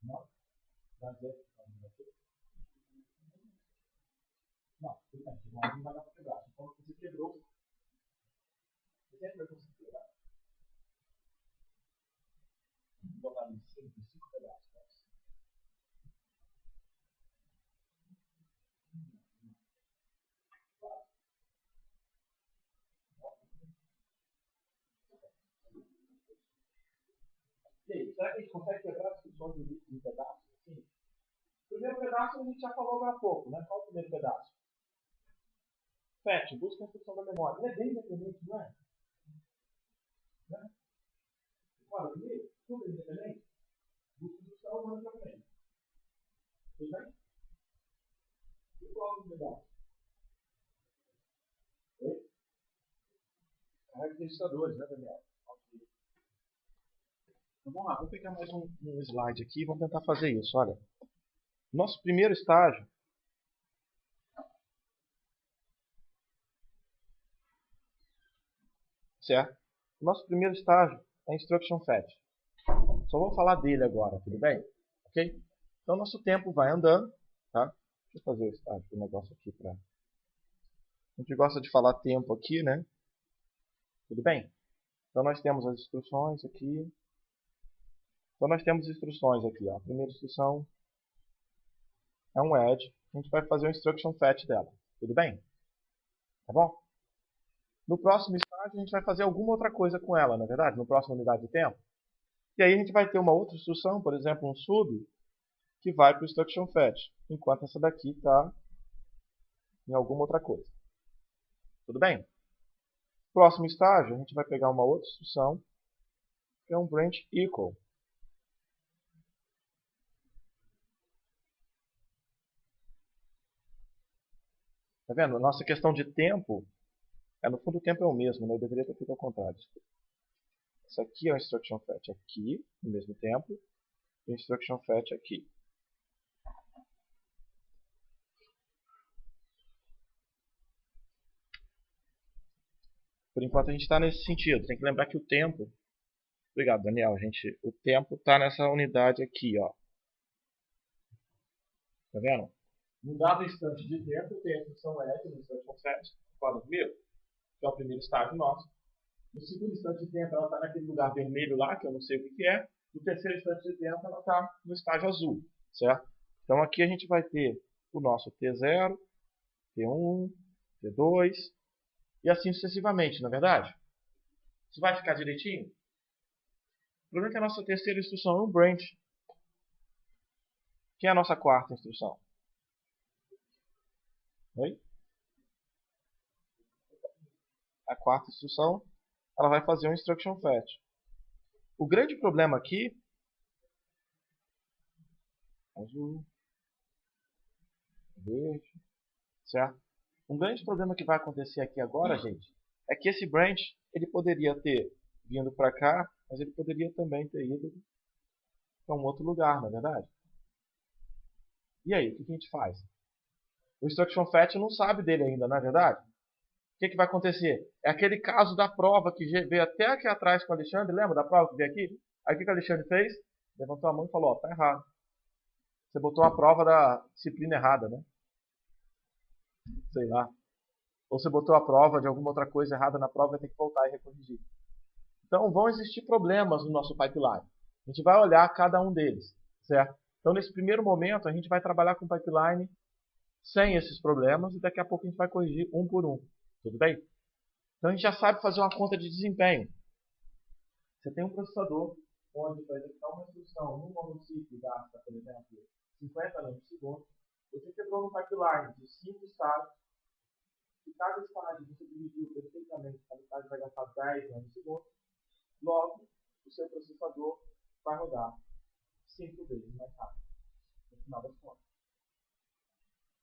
Não. Não, tudo bem. Não vai dar para quebrar. Então, você quebrou. Você sempre vai conseguir quebrar. Vou botar em 5 pedaços. E aí, será que a gente consegue quebrar as instruções em pedaços? Assim? O primeiro pedaço a gente já falou agora há pouco, né? Qual é o primeiro pedaço? Fetch, busca a instrução da memória. Ele é bem independente, não é? Né? Olha, primeiro, tudo é independente. Busca a instrução humana para frente. Tudo bem? E qual é o pedaço? Oi? Carrega registradores, né, Daniel? Ok. Então, vamos lá, vou pegar mais um slide aqui e vamos tentar fazer isso. Olha, nosso primeiro estágio certo? O nosso primeiro estágio é Instruction Fetch. Só vou falar dele agora, tudo bem? Ok? Então, nosso tempo vai andando, tá? Deixa eu fazer o estágio do negócio aqui para... A gente gosta de falar tempo aqui, né? Tudo bem? Então, nós temos as instruções aqui. Então, nós temos instruções aqui, ó. A primeira instrução é um add. A gente vai fazer o Instruction Fetch dela. Tudo bem? Tá bom? No próximo estágio, a gente vai fazer alguma outra coisa com ela, na verdade? No próximo unidade de tempo. E aí a gente vai ter uma outra instrução, por exemplo, um sub, que vai para o Instruction Fetch, enquanto essa daqui está em alguma outra coisa. Tudo bem? Próximo estágio, a gente vai pegar uma outra instrução, que é um branch equal. Tá vendo? A nossa questão de tempo, no fundo o tempo é o mesmo, né? Eu deveria ter feito ao contrário. Isso aqui é o Instruction Fetch aqui, no mesmo tempo, e o Instruction Fetch aqui. Por enquanto a gente está nesse sentido. Tem que lembrar que o tempo... Obrigado, Daniel. O tempo está nessa unidade aqui, ó. Tá vendo? Num dado instante de tempo, tem a instrução add no Instruction Fetch, concorda comigo? Que é o primeiro estágio nosso. No segundo instante de tempo, ela está naquele lugar vermelho lá, que eu não sei o que é. No terceiro instante de tempo, ela está no estágio azul, certo? Então aqui a gente vai ter o nosso T0, T1, T2 e assim sucessivamente, não é verdade? Isso vai ficar direitinho? O problema é que a nossa terceira instrução é um branch. Que é a nossa quarta instrução? Oi? A quarta instrução, ela vai fazer um instruction fetch. O grande problema aqui, azul, verde, certo? Um grande problema que vai acontecer aqui agora, gente, é que esse branch, ele poderia ter vindo para cá, mas ele poderia também ter ido para um outro lugar, não é verdade? E aí, o que a gente faz? O instruction fetch não sabe dele ainda, não é verdade? O que vai acontecer? É aquele caso da prova que veio até aqui atrás com o Alexandre, lembra da prova que veio aqui? Aí o que o Alexandre fez? Levantou a mão e falou, ó, tá errado. Você botou a prova da disciplina errada, né? Sei lá. Ou você botou a prova de alguma outra coisa errada na prova e vai ter que voltar e recorrigir. Então vão existir problemas no nosso pipeline. A gente vai olhar cada um deles, certo? Então nesse primeiro momento a gente vai trabalhar com o pipeline sem esses problemas e daqui a pouco a gente vai corrigir um por um. Tudo bem? Então a gente já sabe fazer uma conta de desempenho. Você tem um processador onde para executar uma instrução num monociclo gasta, por exemplo, 50 nanosegundos. Você quebrou um pipeline de 5 estágios. Se cada estágio você dividiu perfeitamente, cada estágio vai gastar 10 nanosegundos. Logo, o seu processador vai rodar 5 vezes mais rápido, no final das contas.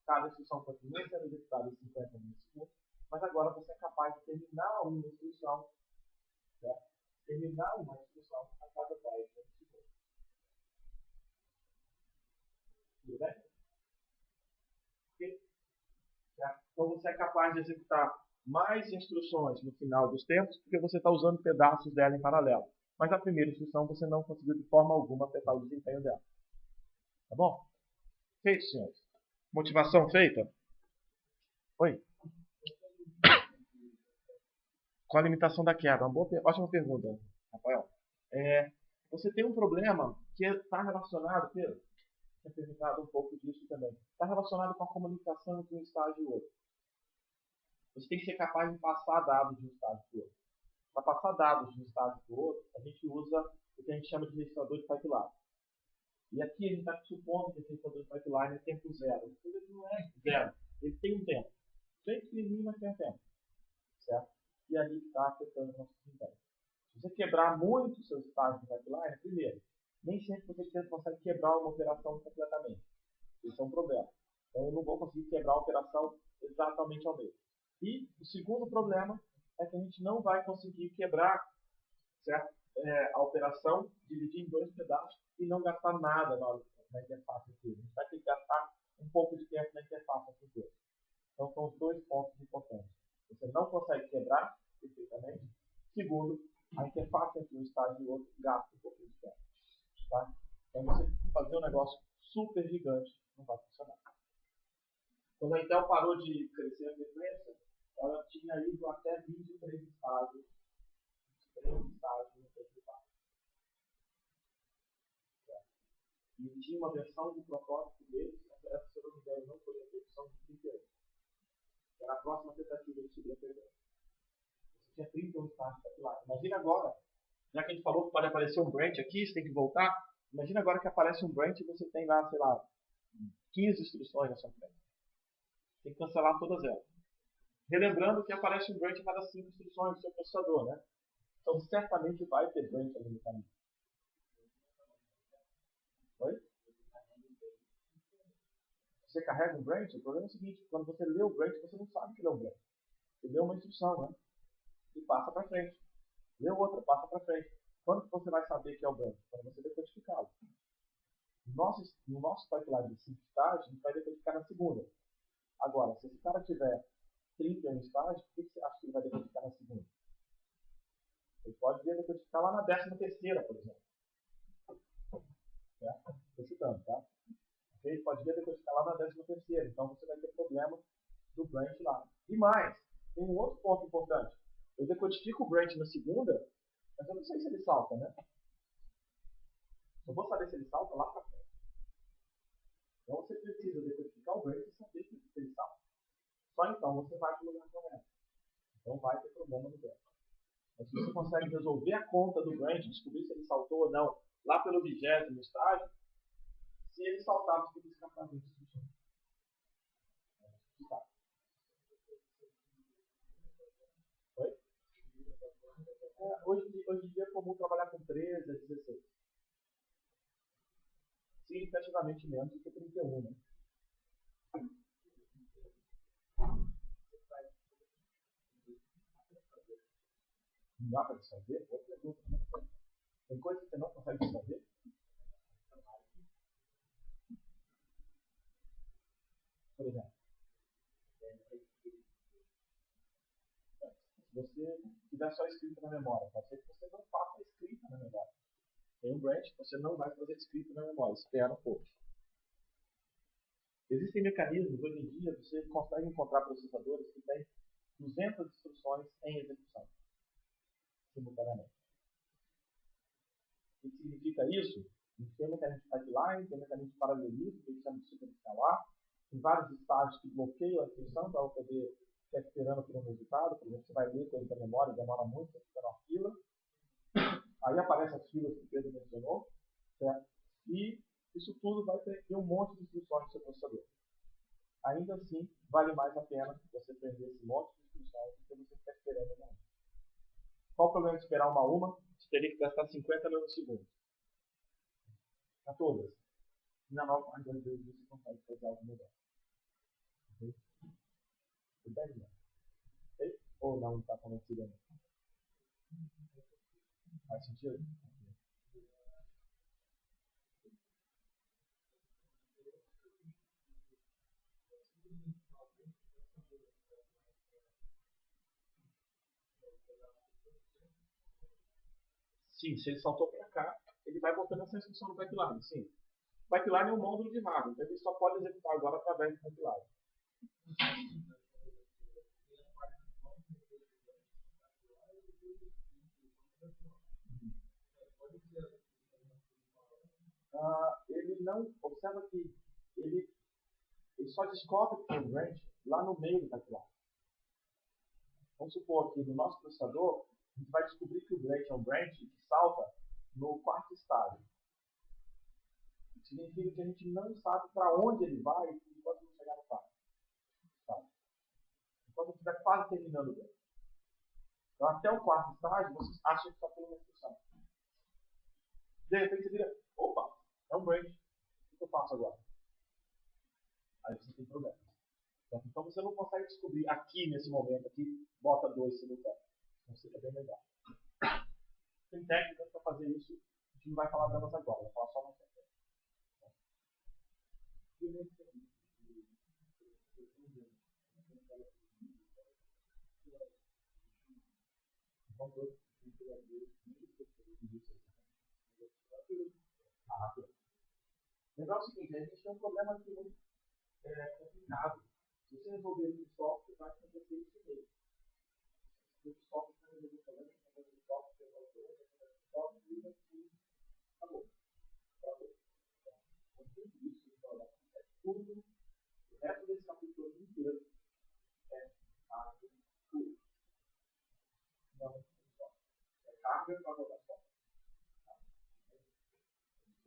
Cada instrução continua sendo executada em 50 nanosegundos, mas agora você é capaz de terminar uma instrução, certo? Terminar uma instrução a cada 10 nanosegundos. Tudo bem? Okay? Certo? Então você é capaz de executar mais instruções no final dos tempos, porque você está usando pedaços dela em paralelo. Mas a primeira instrução você não conseguiu de forma alguma afetar o desempenho dela. Tá bom? Feito, senhores. Motivação feita? Oi? Qual a limitação da quebra? Ótima pergunta, Rafael. Você tem um problema que está relacionado, Pedro, tinha perguntado um pouco disso também, está relacionado com a comunicação entre um estágio e o outro. Você tem que ser capaz de passar dados de um estágio para o outro. Para passar dados de um estágio para o outro, a gente usa o que a gente chama de registrador de pipeline. E aqui a gente está supondo que esse registrador de pipeline é tempo zero. Ele não é zero, ele tem um tempo. Bem pequenininho, mas tem um tempo. Certo? E ali está afetando o nosso desempenho. Se você quebrar muito os seus estágios de pipeline, primeiro, nem sempre você consegue quebrar uma operação completamente. Isso é um problema. Então eu não vou conseguir quebrar a operação exatamente ao meio. E o segundo problema é que a gente não vai conseguir quebrar, certo? A operação, dividir em dois pedaços e não gastar nada na interface aqui. A gente vai ter que gastar um pouco de tempo na interface aqui dois. Então são os dois pontos importantes. Você não consegue quebrar perfeitamente. Segundo, a interface entre um estágio e o outro gasta um pouco de tempo. Tá? Então você fazer um negócio super gigante não vai funcionar. Quando a Intel parou de crescer a frequência, ela tinha ido até 23 estágios. 23 estágios no tempo de base. E tinha uma versão do protótipo deles, essa, se eu não me engano, não foi a versão de 38. Era a próxima tentativa de subir a frequência. Você tinha 31 estágios capilares. Imagina agora, já que a gente falou que pode aparecer um branch aqui, você tem que voltar. Imagina agora que aparece um branch e você tem lá, sei lá, 15 instruções na sua frente. Tem que cancelar todas elas. Relembrando que aparece um branch a cada 5 instruções do seu processador, né? Então certamente vai ter branch ali no caminho. Oi? Você carrega um branch, o problema é o seguinte, quando você lê o branch, você não sabe que ele é um branch. Você lê uma instrução, né? E passa para frente. Lê outra, passa para frente. Quando que você vai saber que é o branch? Quando você decodificá-lo. No nosso pipeline de 5 estágios, a gente vai decodificar na segunda. Agora, se esse cara tiver 31 estágios, por que você acha que ele vai decodificar na segunda? Ele pode decodificar lá na 13ª, por exemplo. Estou chutando, tá? Ele pode decodificar lá na 13ª. Então você vai ter problema do branch lá. E mais, tem um outro ponto importante. Eu decodifico o branch na segunda, mas eu não sei se ele salta, né? Eu vou saber se ele salta lá para frente. Então você precisa decodificar o branch e saber se ele salta. Só então você vai para o lugar correto. Então vai ter problema no branch. Mas se você consegue resolver a conta do branch, descobrir se ele saltou ou não, lá pelo 20º estágio, se ele saltar, você tem que escapar da instrução. Oi? Hoje em dia é comum trabalhar com 13 a 16. Significativamente menos do que 31, né? Não dá para desfazer? Boa pergunta. Tem coisa que você não consegue desfazer? Por exemplo, se você tiver só escrita na memória, pode ser que você não faça escrita na memória. Tem um branch que você não vai fazer escrita na memória, espera um pouco. Existem mecanismos, hoje em dia, você consegue encontrar processadores que têm 200 instruções em execução, simultaneamente. O que significa isso? A gente tem mecanismo de pipeline, tem mecanismo de paralelismo, que a gente chama de superescalar, tem vários estágios que bloqueiam a execução para poder ficar esperando por um resultado. Por exemplo, você vai ler coisa da memória, demora muito, você fica numa fila. Aí aparecem as filas que o Pedro mencionou, certo? E isso tudo vai ter um monte de instruções no seu processador. Ainda assim, vale mais a pena você prender esse monte de instruções do que você ficar esperando uma. Qual o problema de esperar uma? Você teria que gastar 50 nanosegundos. Para todas. E na nova parte das vezes você consegue fazer algo melhor. Ok? Tudo bem, né? Ok? Ou não está convencido ainda? Faz sentido? Sim, se ele saltou para cá, ele vai botando essa instrução no pipeline. Sim. O pipeline é um módulo de hardware, então ele só pode executar agora através do pipeline. Ele não. Observa que ele só descobre que tem um branch lá no meio do pipeline. Vamos supor que no nosso processador, a gente vai descobrir que o branch é um branch que salta no quarto estágio. Significa que a gente não sabe para onde ele vai enquanto não chegar no quarto. Sabe? Enquanto estiver quase terminando o branch. Então, até o quarto estágio, você acha que só tem uma instrução. De repente, você vira, opa, é um branch. O que eu faço agora? Aí você tem problema. Então, você não consegue descobrir aqui, nesse momento, aqui, bota 2 simultâneos. Então, fica bem legal. Tem técnicas para fazer isso. A gente não vai falar delas agora, vai falar só na frente. Lembrar o seguinte, a gente tem um problema aqui muito complicado. Se você resolver o software, vai acontecer isso mesmo. Se o software está resolvendo o problema, você vai fazer o software, você vai fazer o software, e acabou. Então, tudo isso, tudo, o resto desse capítulo inteiro é a cura. Não, é carga para rodar software.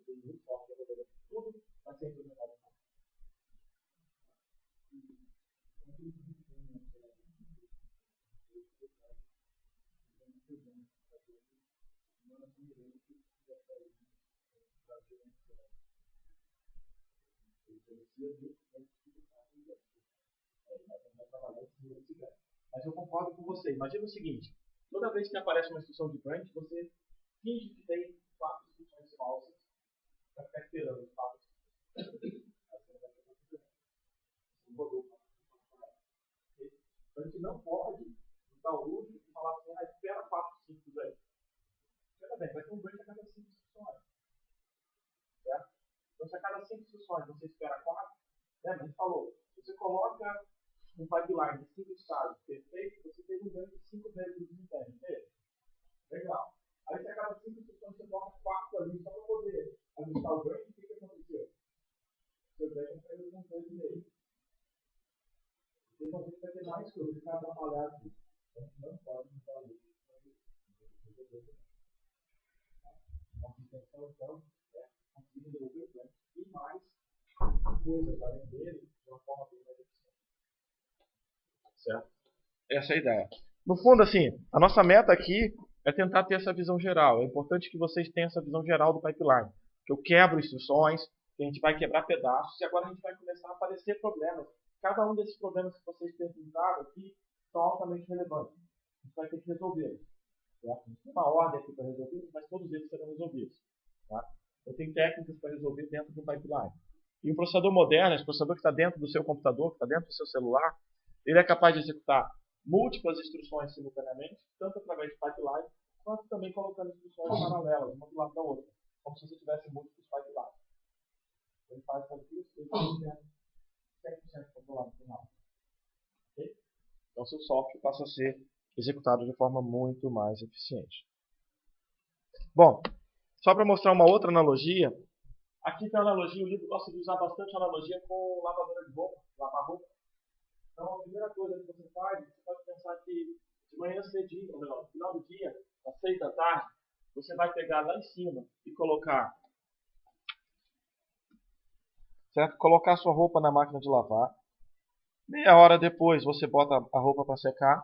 Tem muito software rodando tudo, vai ser implementado. Mas eu concordo com você. Imagina o seguinte: toda vez que aparece uma instrução de branch, você finge que tem 4 instruções falsas para ficar esperando os 4. Então a gente não pode dar o luxo e falar assim, espera 4 ciclos aí. Espera bem, vai ter um branch a cada 5 instruções. Certo? Então se a cada 5 instruções você espera 4, né, mas a gente falou, você coloca um pipeline de 5 estágios perfeito, você tem um branch de 5 vezes o desempenho. Legal. Aí se a cada 5 instruções você coloca 4 ali só para poder usar o branch, o que aconteceu? O seu branch não pega com 2,5. Você vai ter mais coisas, ficar atrapalhado aqui. Então, não pode usar isso. Nossa intenção, então, é conseguir resolver o branch e mais coisas além dele de uma forma bem mais eficiente. Certo? Essa é a ideia. No fundo, assim, a nossa meta aqui é tentar ter essa visão geral. É importante que vocês tenham essa visão geral do pipeline. Que eu quebro instruções, que a gente vai quebrar pedaços, e agora a gente vai começar a aparecer problemas. Cada um desses problemas que vocês perguntaram aqui são altamente relevantes. A gente vai ter que resolver. Certo? A gente tem uma ordem aqui para resolver, mas todos eles serão resolvidos. Tá? Eu tenho técnicas para resolver dentro do pipeline. E um processador moderno, esse processador que está dentro do seu computador, que está dentro do seu celular, ele é capaz de executar múltiplas instruções simultaneamente, tanto através de pipeline, quanto também colocando instruções paralelas, uma do lado da outra, como se você tivesse múltiplos pipelines. Ele faz essas duas coisas 100% controlado no final. Okay? Então, seu software passa a ser executado de forma muito mais eficiente. Bom, só para mostrar uma outra analogia, aqui tem a analogia, o livro gosta de usar bastante analogia com lavadora de roupa, lavar roupa. Então, a primeira coisa que você faz, você pode pensar que de manhã cedinho, ou melhor, no final do dia, às 6 da tarde, você vai pegar lá em cima e colocar, certo? Colocar sua roupa na máquina de lavar. Meia hora depois você bota a roupa para secar.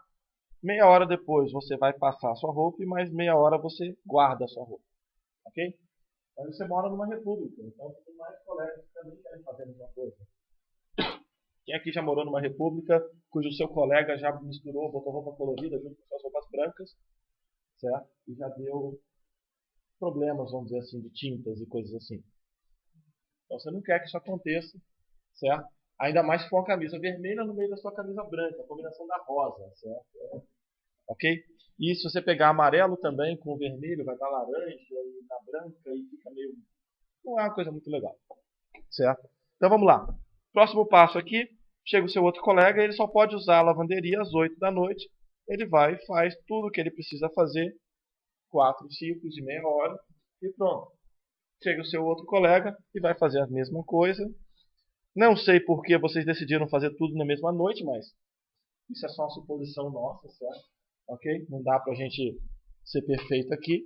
Meia hora depois você vai passar a sua roupa e mais meia hora você guarda a sua roupa. Ok? Então você mora numa república, então tem mais colegas que também querem fazer a mesma coisa. Quem aqui já morou numa república cujo seu colega já misturou, botou roupa colorida junto com suas roupas brancas, certo? E já deu problemas, vamos dizer assim, de tintas e coisas assim. Então você não quer que isso aconteça, certo? Ainda mais se for uma camisa vermelha no meio da sua camisa branca, a combinação da rosa, certo? Ok? E se você pegar amarelo também com o vermelho, vai dar laranja e na branca e fica meio... Não é uma coisa muito legal, certo? Então vamos lá. Próximo passo aqui, chega o seu outro colega, ele só pode usar a lavanderia às 8 da noite. Ele vai e faz tudo o que ele precisa fazer, 4 ciclos de meia hora e pronto. Chega o seu outro colega e vai fazer a mesma coisa. Não sei por que vocês decidiram fazer tudo na mesma noite, mas isso é só uma suposição nossa, certo? Ok? Não dá pra gente ser perfeito aqui.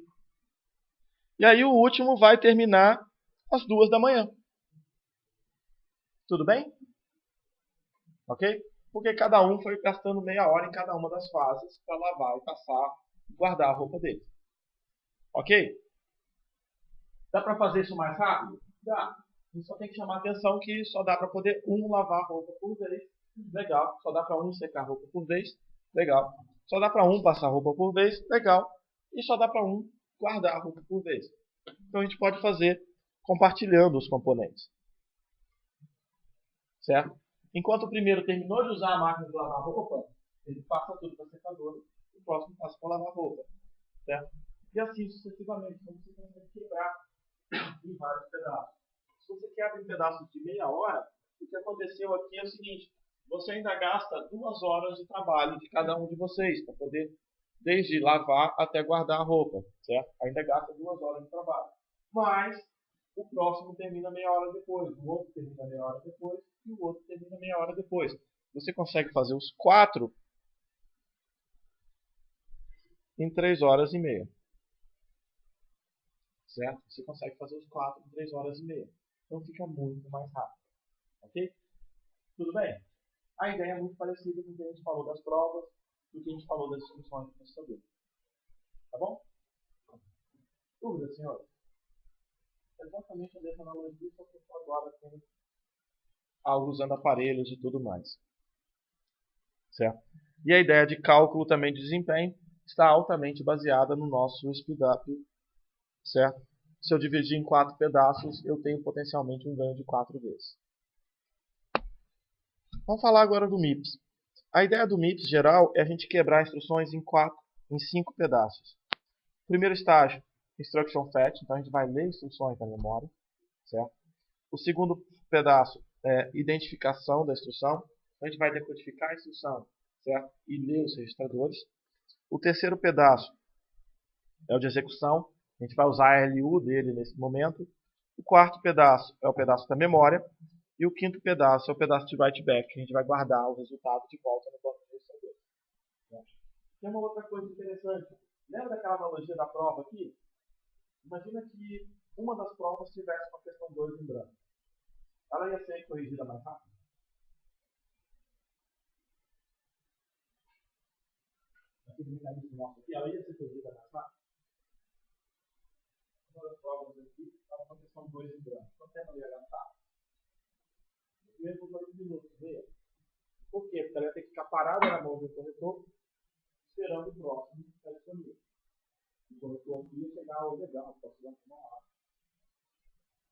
E aí o último vai terminar às 2 da manhã. Tudo bem? Ok? Porque cada um foi gastando meia hora em cada uma das fases para lavar e passar e guardar a roupa dele. Ok? Dá para fazer isso mais rápido? Dá. A gente só tem que chamar a atenção que só dá para poder lavar a roupa por vez. Legal. Só dá para secar a roupa por vez. Legal. Só dá para passar a roupa por vez. Legal. E só dá para guardar a roupa por vez. Então a gente pode fazer compartilhando os componentes. Certo? Enquanto o primeiro terminou de usar a máquina de lavar roupa, ele passa tudo para a secadora. E o próximo passa para lavar roupa. Certo? E assim sucessivamente. Então você consegue quebrar em vários pedaços. Se você quebra em pedaços de meia hora, o que aconteceu aqui é o seguinte: você ainda gasta 2 horas de trabalho de cada um de vocês para poder, desde lavar até guardar a roupa, certo? Ainda gasta 2 horas de trabalho. Mas o próximo termina meia hora depois, o outro termina meia hora depois e o outro termina meia hora depois. Você consegue fazer os 4 em 3 horas e meia. Certo? Você consegue fazer os 4 em 3 horas e meia. Então fica muito mais rápido. Ok? Tudo bem? A ideia é muito parecida com o que a gente falou das provas, do que a gente falou das soluções do processador. Tá bom? Dúvidas, senhores? Exatamente a mesma analogia, só que eu estou agora com algo usando aparelhos e tudo mais. Certo? E a ideia de cálculo também de desempenho está altamente baseada no nosso speedup. Certo? Se eu dividir em 4 pedaços, eu tenho potencialmente um ganho de 4 vezes. Vamos falar agora do MIPS. A ideia do MIPS geral é a gente quebrar instruções em 5 pedaços. Primeiro estágio, instruction fetch, então a gente vai ler instruções da memória, certo? O segundo pedaço é identificação da instrução, então a gente vai decodificar a instrução, certo? E ler os registradores. O terceiro pedaço é o de execução, a gente vai usar a LU dele nesse momento. O quarto pedaço é o pedaço da memória. E o quinto pedaço é o pedaço de write back, que a gente vai guardar o resultado de volta no banco do registrador. Tem uma outra coisa interessante. Lembra daquela analogia da prova aqui? Imagina que uma das provas tivesse uma questão 2 em branco. Ela ia ser corrigida mais rápido? Aquele mecanismo nosso aqui, ela ia ser corrigida mais rápido? Uma das provas aqui estava com a questão 2 em branco. Quanto tempo ela ia gastar? Mesmo 2 minutos, veja. Por quê? Porque ela ia ter que ficar parada na mão do corretor, esperando o próximo estar disponível. O corretor aqui ia chegar ao legal, posso dar uma hora.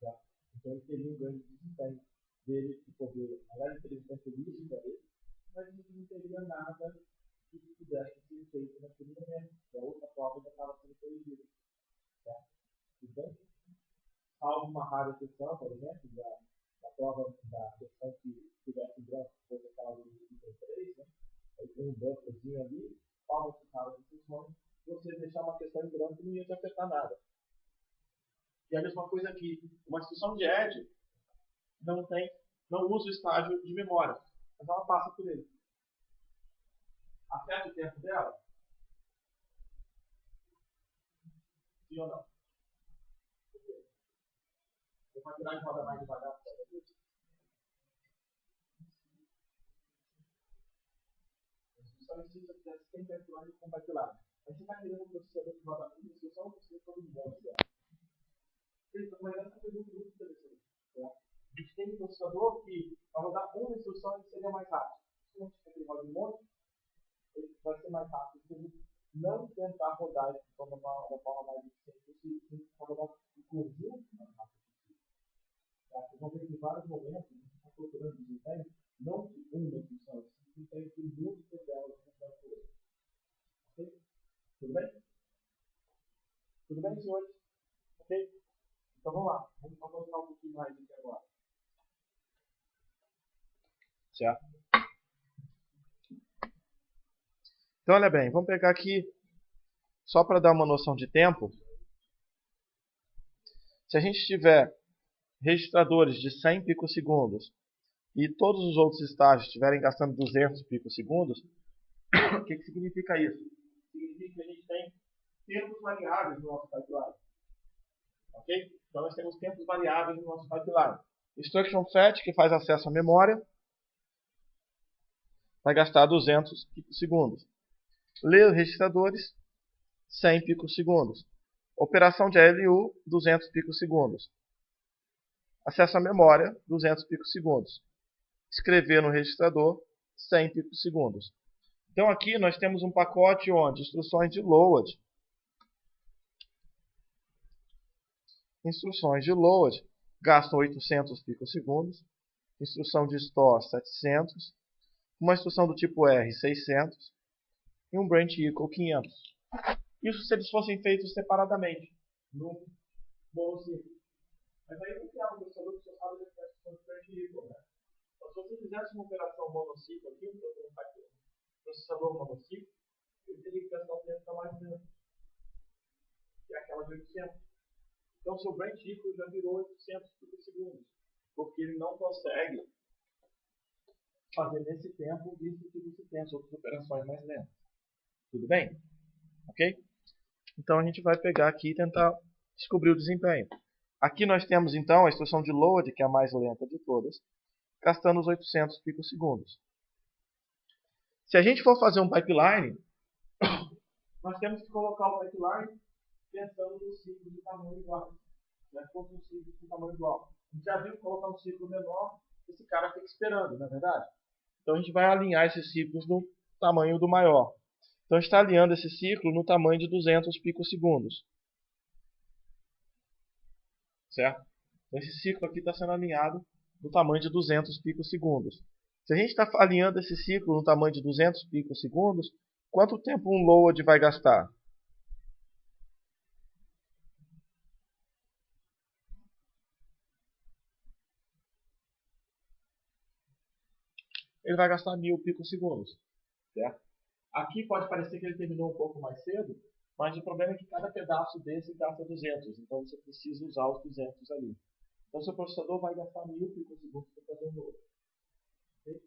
Tá? Então ele teria um ganho de desempenho dele, de poder, na verdade, ele teria feliz para ele, mas ele não teria nada que pudesse ser feito naquele momento. A outra prova já estava sendo corrigida. Tá? Então, salvo uma rara exceção, por exemplo, da prova da questão que tivesse em branco, que fosse aquela do 23, né? Aí tem um bancozinho ali, salvo essas raras exceções, você deixar uma questão em branco não ia te afetar nada. E a mesma coisa aqui, uma instrução de ED não usa o estágio de memória, mas ela passa por ele. Afeta o tempo dela? Sim ou não? Você vai tirar de roda mais devagar por causa disso? A instrução precisa ter sempre atuando com pipeline. Aí você está querendo um processador que roda muito, você só não precisa todo mundo. Mas essa é uma pergunta muito interessante. A gente tem um processador que, para rodar uma instrução, ele seria mais rápido. Se a gente roda um monte, ele vai ser mais rápido. Se ele não tentar rodar de forma mais eficiente possível, tem que rodar um conjunto mais rápido possível. Vocês vão ver que em vários momentos, a gente está procurando desempenho, não de uma instrução, desempenho de múltiplas delas no outro. Ok? Tudo bem? Tudo bem, senhores? Ok? Então vamos lá. Vamos avançar um pouquinho mais aqui agora. Certo? Então, olha bem, vamos pegar aqui, só para dar uma noção de tempo. Se a gente tiver registradores de 100 picosegundos e todos os outros estágios estiverem gastando 200 picosegundos, o que significa isso? Significa que a gente tem tempos variáveis no nosso pipeline. Ok? Então nós temos tempos variáveis no nosso pipeline. Instruction fetch, que faz acesso à memória, vai gastar 200 picosegundos. Ler registradores, 100 picosegundos. Operação de ALU, 200 picosegundos. Acesso à memória, 200 picosegundos. Escrever no registrador, 100 picosegundos. Então aqui nós temos um pacote onde instruções de load gastam 800 picosegundos, instrução de store 700, uma instrução do tipo R 600 e um branch equal 500. Isso se eles fossem feitos separadamente, no monociclo. Mas aí não criava um processador que só sabe da instrução de branch equal, né? Então, se você fizesse uma operação monociclo aqui, um processador monociclo, ele teria que gastar um tempo mais lento, que é aquela de 800. Então, seu branch equal já virou 800 picosegundos, porque ele não consegue fazer nesse tempo visto que você tem as outras operações mais lentas. Tudo bem? Ok? Então, a gente vai pegar aqui e tentar descobrir o desempenho. Aqui nós temos, então, a instrução de load, que é a mais lenta de todas, gastando os 800 picosegundos. Se a gente for fazer um pipeline, nós temos que colocar o pipeline pensando no ciclo de tamanho igual. Né? Fosse um ciclo de tamanho igual. A gente já viu que colocar um ciclo menor, esse cara fica esperando, não é verdade? Então a gente vai alinhar esses ciclos no tamanho do maior. Então a gente está alinhando esse ciclo no tamanho de 200 picosegundos. Certo? Então esse ciclo aqui está sendo alinhado no tamanho de 200 picosegundos. Se a gente está alinhando esse ciclo no tamanho de 200 picosegundos, quanto tempo um load vai gastar? Ele vai gastar 1000 picosegundos. Certo? Aqui pode parecer que ele terminou um pouco mais cedo, mas o problema é que cada pedaço desse gasta 200. Então você precisa usar os 200 ali. Então, seu processador vai gastar 1000 picosegundos para fazer um novo. Okay?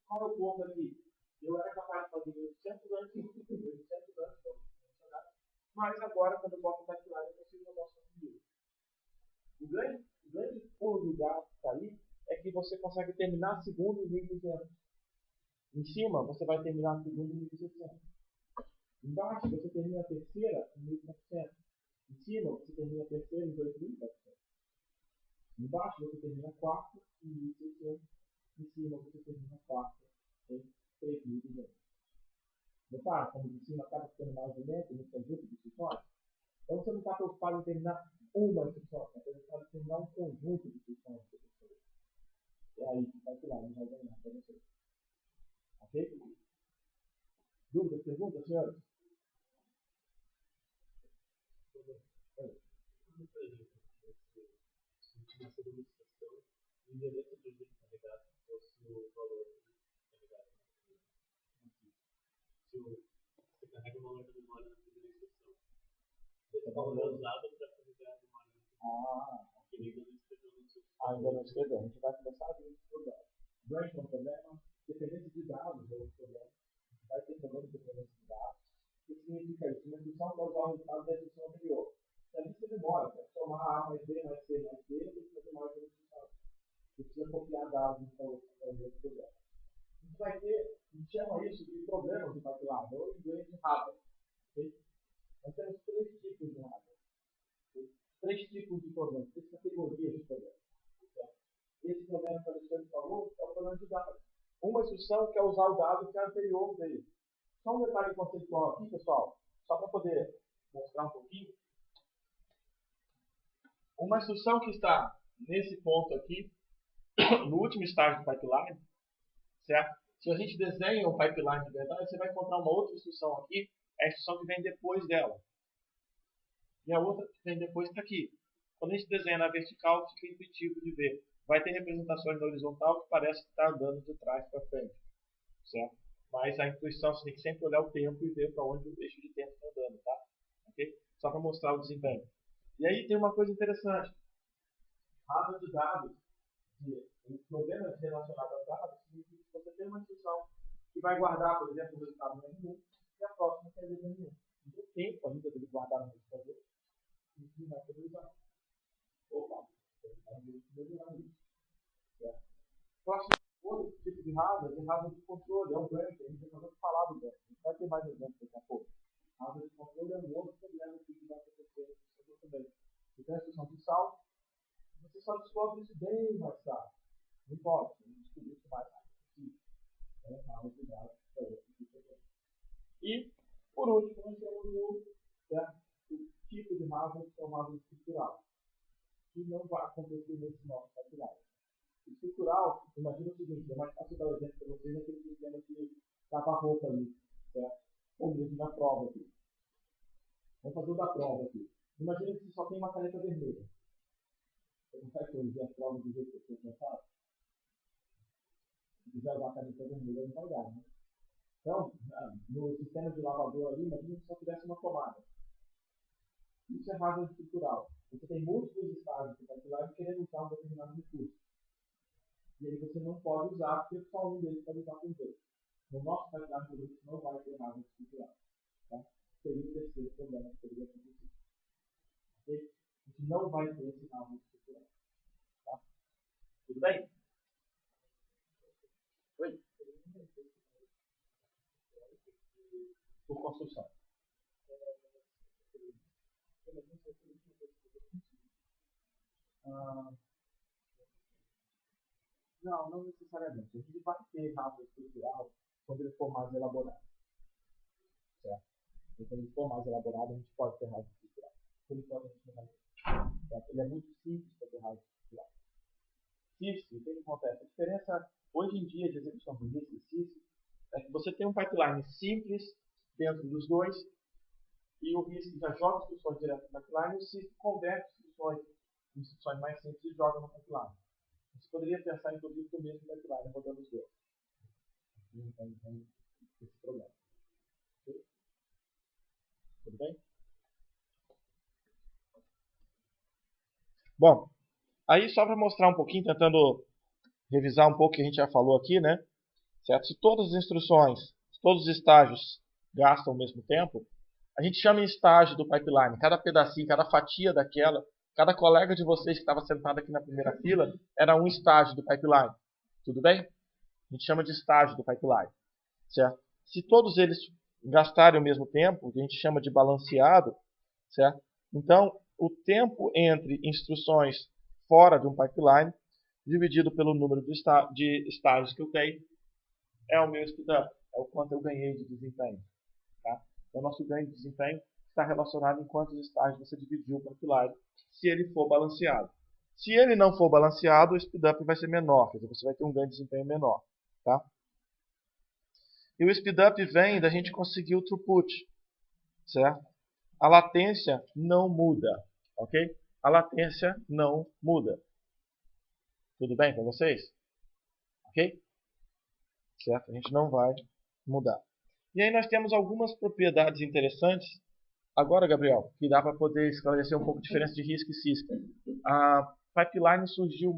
Qual é o ponto aqui? Eu era capaz de fazer 800 antes, 800 antes, mas agora, quando eu boto o pipeline, eu consigo rodar só 1000. O grande pulo do gato que está aí é que você consegue terminar a segunda em 1200. Em cima, você vai terminar a segunda em 1700. Embaixo, você termina a terceira em 1700. Em cima, você termina a terceira em 2700. Embaixo, você termina a quarta em 1600. Em cima, você termina a quarta em 3200. Notaram como de cima acaba ficando mais lento no conjunto de instruções? Então, você não está preocupado em terminar uma instrução, está preocupado em terminar um conjunto de instruções. É aí que vai tirar, não vai ganhar para você. Ok? Dúvidas, perguntas, senhores? Como, por exemplo, na segunda instrução, o endereço do disco carregado fosse o valor carregado. Se você carrega o valor da memória na primeira instrução, esse valor é usado para carregar a memória na segunda. Que ainda não escreveu no seu. Ainda não escreveu. A gente vai começar a ver esse problema. Branch é um problema, dependência de dados é outro problema. Vai ter problema de dependência de dados. O que significa isso? Uma instrução vai usar o resultado da instrução anterior. Se a lista demora, para somar A mais B mais C mais D, tem que fazer mais uma instrução. Você precisa copiar dados para o outro problema. A gente vai ter, a gente chama isso de problemas de pipeline, ou em inglês de hardware. Okay? Nós temos 3 tipos de hardware. 3 tipos de problemas, 3 categorias de problemas. Esse problema que o Alexandre falou é o problema de dados. Uma instrução quer usar o dado que é anterior dele. Só um detalhe conceitual aqui, pessoal, só para poder mostrar um pouquinho. Uma instrução que está nesse ponto aqui, no último estágio do pipeline, certo? Se a gente desenha um pipeline de verdade, você vai encontrar uma outra instrução aqui, é a instrução que vem depois dela. E a outra que vem depois está aqui. Quando a gente desenha na vertical, fica intuitivo de ver. Vai ter representações na horizontal que parece que está andando de trás para frente, certo? Mas a intuição, você tem que sempre olhar o tempo e ver para onde o eixo de tempo está andando, tá? Ok? Só para mostrar o desempenho. E aí tem uma coisa interessante. Rasa de dados, o problema relacionado a dados, significa que você tem uma instrução que vai guardar, por exemplo, o resultado no M1 e a próxima quer dizer no M1. Não tem tempo ainda dele guardar no resultado e não vai poder usar. Opa, próximo outro tipo de hardware é hardware de controle, é o branch. A gente acabou de falar do branch. A gente vai ter mais exemplos daqui a pouco. Hardware de controle é um outro problema que vai acontecer no também. Então, a instrução de salto, você só descobre isso bem mais tarde. Não pode, a gente descobre isso mais rápido possível. É hardware de dados para outro tipo de problema. E, por último, nós temos o tipo de hardware que é o hardware estrutural, que não vai acontecer nesse nosso pipeline. Estrutural, imagina o seguinte, é mais fácil dar o exemplo para vocês aquele sistema de tapa-roupa ali, certo? Ou mesmo da prova aqui. Vamos fazer o da prova aqui. Imagina que você só tem uma caneta vermelha. Você consegue corrigir a prova do jeito que você pensava? Se quiser usar a caneta vermelha, não vai dar, né? Então, no sistema de lavador ali, imagina que só tivesse uma tomada. Isso é hardware estrutural. Você tem múltiplos estágios que está lá querendo usar um determinado recurso. E aí você não pode usar, porque só um deles pode usar com os dois. No nosso pipeline, por exemplo, não vai ter hardware estrutural. Tá? Seria o terceiro problema que poderia acontecer. Okay? A gente não vai ter esse hardware estrutural. Tá? Tudo bem? Oi? Por construção. Não necessariamente. A gente vai ter hardware estrutural quando ele for mais elaborado. Certo? Então, quando ele for mais elaborado, a gente pode ter hardware estrutural. Por enquanto, a gente não vai ter. Certo? Ele é muito simples para ter hardware estrutural. CIFS, o que acontece? A diferença, hoje em dia, de execução do RISC e CIFS, é que você tem um pipeline simples dentro dos dois, e o RISC já joga instruções direto no pipeline, e o CIFS converte instruções mais simples e joga no pipeline. Você poderia pensar, inclusive, no mesmo pipeline rodando os dois. Não tem esse problema. Okay? Tudo bem? Bom, Aí, só para mostrar um pouquinho, tentando revisar um pouco o que a gente já falou aqui, né? Certo? Se todas as instruções, se todos os estágios gastam ao mesmo tempo, a gente chama em estágio do pipeline. Cada pedacinho, cada fatia daquela, cada colega de vocês que estava sentado aqui na primeira fila, era um estágio do pipeline. Tudo bem? A gente chama de estágio do pipeline. Certo? Se todos eles gastarem ao mesmo tempo, a gente chama de balanceado, certo? Então, o tempo entre instruções fora de um pipeline, dividido pelo número de estágios que eu tenho, é o meu speedup, é o quanto eu ganhei de desempenho. Tá? Então, o nosso ganho de desempenho está relacionado em quantos estágios você dividiu o pipeline, se ele for balanceado. Se ele não for balanceado, o speedup vai ser menor, quer dizer, você vai ter um ganho de desempenho menor. Tá? E o speedup vem da gente conseguir o throughput, certo? A latência não muda, ok? A latência não muda. Tudo bem para vocês? Ok? Certo? A gente não vai mudar. E aí nós temos algumas propriedades interessantes. Agora, Gabriel, que dá para poder esclarecer um pouco a diferença de RISC e CISC. A pipeline surgiu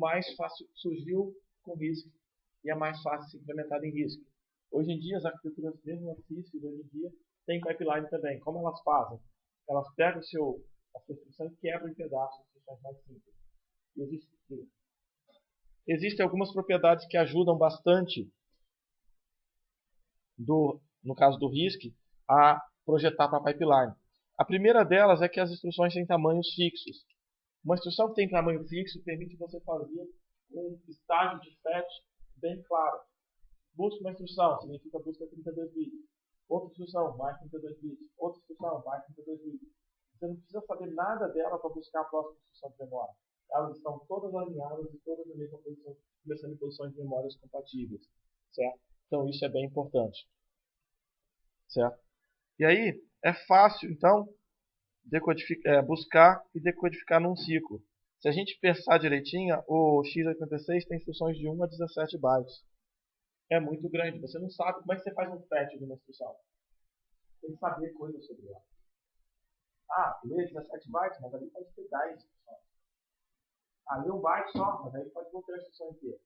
com RISC e é mais fácil de ser implementada em RISC. Hoje em dia, as arquiteturas, mesmo as CISC, hoje em dia, têm pipeline também. Como elas fazem? Elas pegam a sua instrução e quebram em pedaços, instruções mais simples. Existem algumas propriedades que ajudam bastante, no caso do RISC, a projetar para a pipeline. A primeira delas é que as instruções têm tamanhos fixos. Uma instrução que tem tamanho fixo permite você fazer um estágio de fetch bem claro. Busca uma instrução, significa busca 32 bits. Outra instrução, mais 32 bits. Outra instrução, mais 32 bits. Você não precisa saber nada dela para buscar a próxima instrução de memória. Elas estão todas alinhadas e todas na mesma posição, começando em posições de memórias compatíveis. Certo? Então isso é bem importante. Certo? E aí é fácil, então, buscar e decodificar num ciclo. Se a gente pensar direitinho, o x86 tem instruções de 1 a 17 bytes. É muito grande. Você não sabe como é que você faz um fetch de uma instrução. Tem que saber coisas sobre ela. Lê 17 bytes, mas ali pode ter 10 instruções. Lê um byte só, mas aí pode voltar a instrução inteira.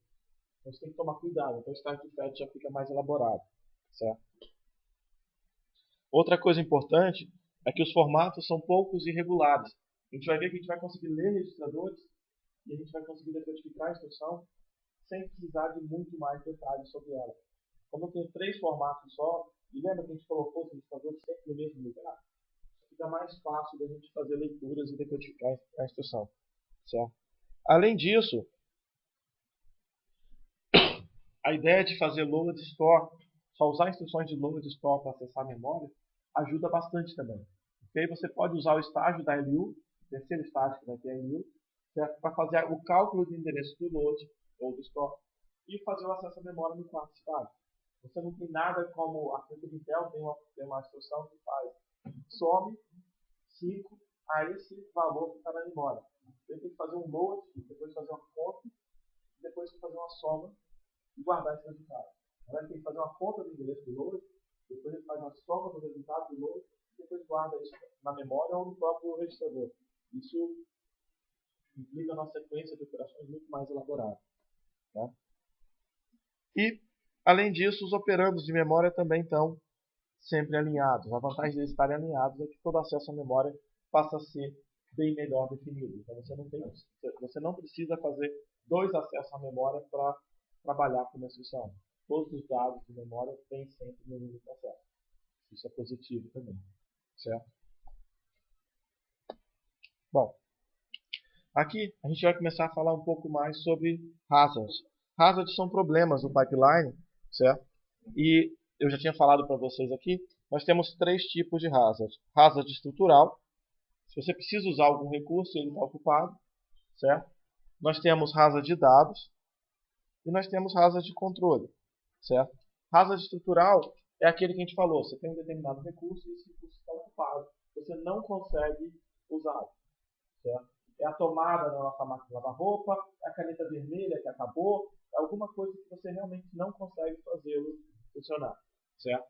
Então você tem que tomar cuidado. Então o estágio de fetch já fica mais elaborado. Certo? Outra coisa importante é que os formatos são poucos e regulares. A gente vai ver que a gente vai conseguir ler registradores e a gente vai conseguir decodificar a instrução sem precisar de muito mais detalhes sobre ela. Como eu tenho 3 formatos só, e lembra que a gente colocou os registradores sempre no mesmo lugar, fica mais fácil da gente fazer leituras e decodificar a instrução. Certo? Além disso, a ideia de fazer load store, só usar instruções de load store para acessar a memória, ajuda bastante também. Porque aí você pode usar o estágio da LU, o terceiro estágio que vai ter a LU, para fazer o cálculo de endereço do load ou do store e fazer o acesso à memória no quarto estágio. Você não tem nada como a Centro Intel tem uma instrução que faz some 5 a esse valor que está na memória. Ele tem que fazer um load, depois fazer uma conta, depois fazer uma soma e guardar esse resultado. Ele tem que fazer uma conta do endereço do load, depois ele faz uma soma do resultado do load, e depois guarda isso na memória ou no próprio registrador. Isso implica uma sequência de operações muito mais elaborada. Tá? E, além disso, os operandos de memória também estão sempre alinhados. A vantagem deles estarem alinhados é que todo acesso à memória passa a ser bem melhor definido. Então você não precisa fazer 2 acessos à memória para trabalhar com uma instrução. Todos os dados de memória têm sempre no único acesso. Isso é positivo também. Certo? Bom, aqui a gente vai começar a falar um pouco mais sobre hazards. Hazards são problemas no pipeline, certo? E eu já tinha falado para vocês aqui, nós temos 3 tipos de hazard. Hazard estrutural, se você precisa usar algum recurso, ele está ocupado, certo? Nós temos hazard de dados e nós temos hazard de controle, certo? Hazard estrutural é aquele que a gente falou, você tem um determinado recurso e esse recurso está ocupado, você não consegue usá-lo, certo? É a tomada da nossa máquina de lavar roupa, é a caneta vermelha que acabou, é alguma coisa que você realmente não consegue fazê-lo funcionar, certo?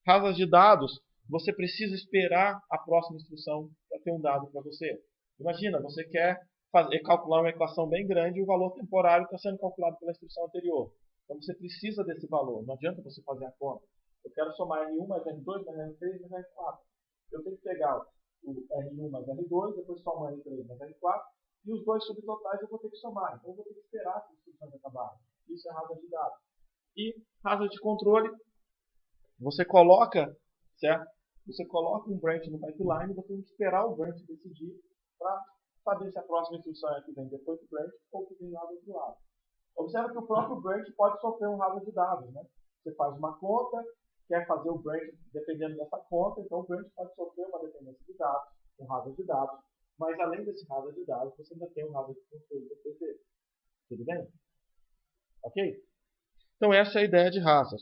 Hazard de dados, você precisa esperar a próxima instrução para ter um dado para você. Imagina, você quer calcular uma equação bem grande e o valor temporário está sendo calculado pela instrução anterior. Então você precisa desse valor, não adianta você fazer a conta. Eu quero somar R1 mais R2 mais R3 mais R4. Eu tenho que pegar o R1 mais R2, depois somar R3 mais R4, e os dois subtotais eu vou ter que somar. Então eu vou ter que esperar as instruções acabarem. Isso é hazard de dados. E hazard de controle, você coloca, certo? Você coloca um branch no pipeline e você tem que esperar o branch decidir para saber se a próxima instrução é que vem depois do branch ou que vem lá do outro lado. Observe que o próprio branch pode sofrer um hazard de dados, né? Você faz uma conta, quer fazer o branch dependendo dessa conta, então o branch pode sofrer uma dependência de dados, um hazard de dados, mas além desse hazard de dados, você ainda tem um hazard de controle depois dele. Tudo bem? Ok? Então essa é a ideia de hazard.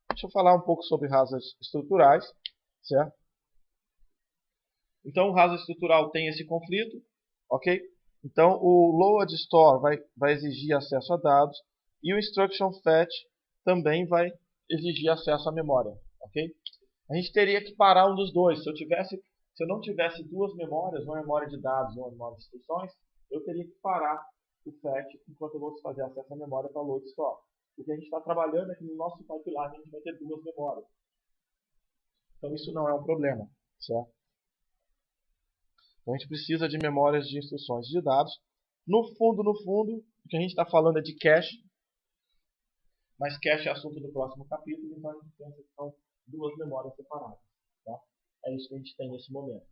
Deixa eu falar um pouco sobre hazards estruturais, certo? Então o hazard estrutural tem esse conflito, ok? Então o load store vai exigir acesso a dados e o instruction fetch também vai exigir acesso à memória, ok? A gente teria que parar um dos dois. Se eu não tivesse duas memórias, uma memória de dados e uma memória de instruções, eu teria que parar o fetch enquanto eu vou fazer acesso à memória para o load store. Porque a gente está trabalhando aqui no nosso pipeline, a gente vai ter duas memórias. Então isso não é um problema, certo? Então a gente precisa de memórias de instruções de dados. No fundo, o que a gente está falando é de cache, mas cache é assunto do próximo capítulo, então a gente pensa que são duas memórias separadas. Tá? É isso que a gente tem nesse momento.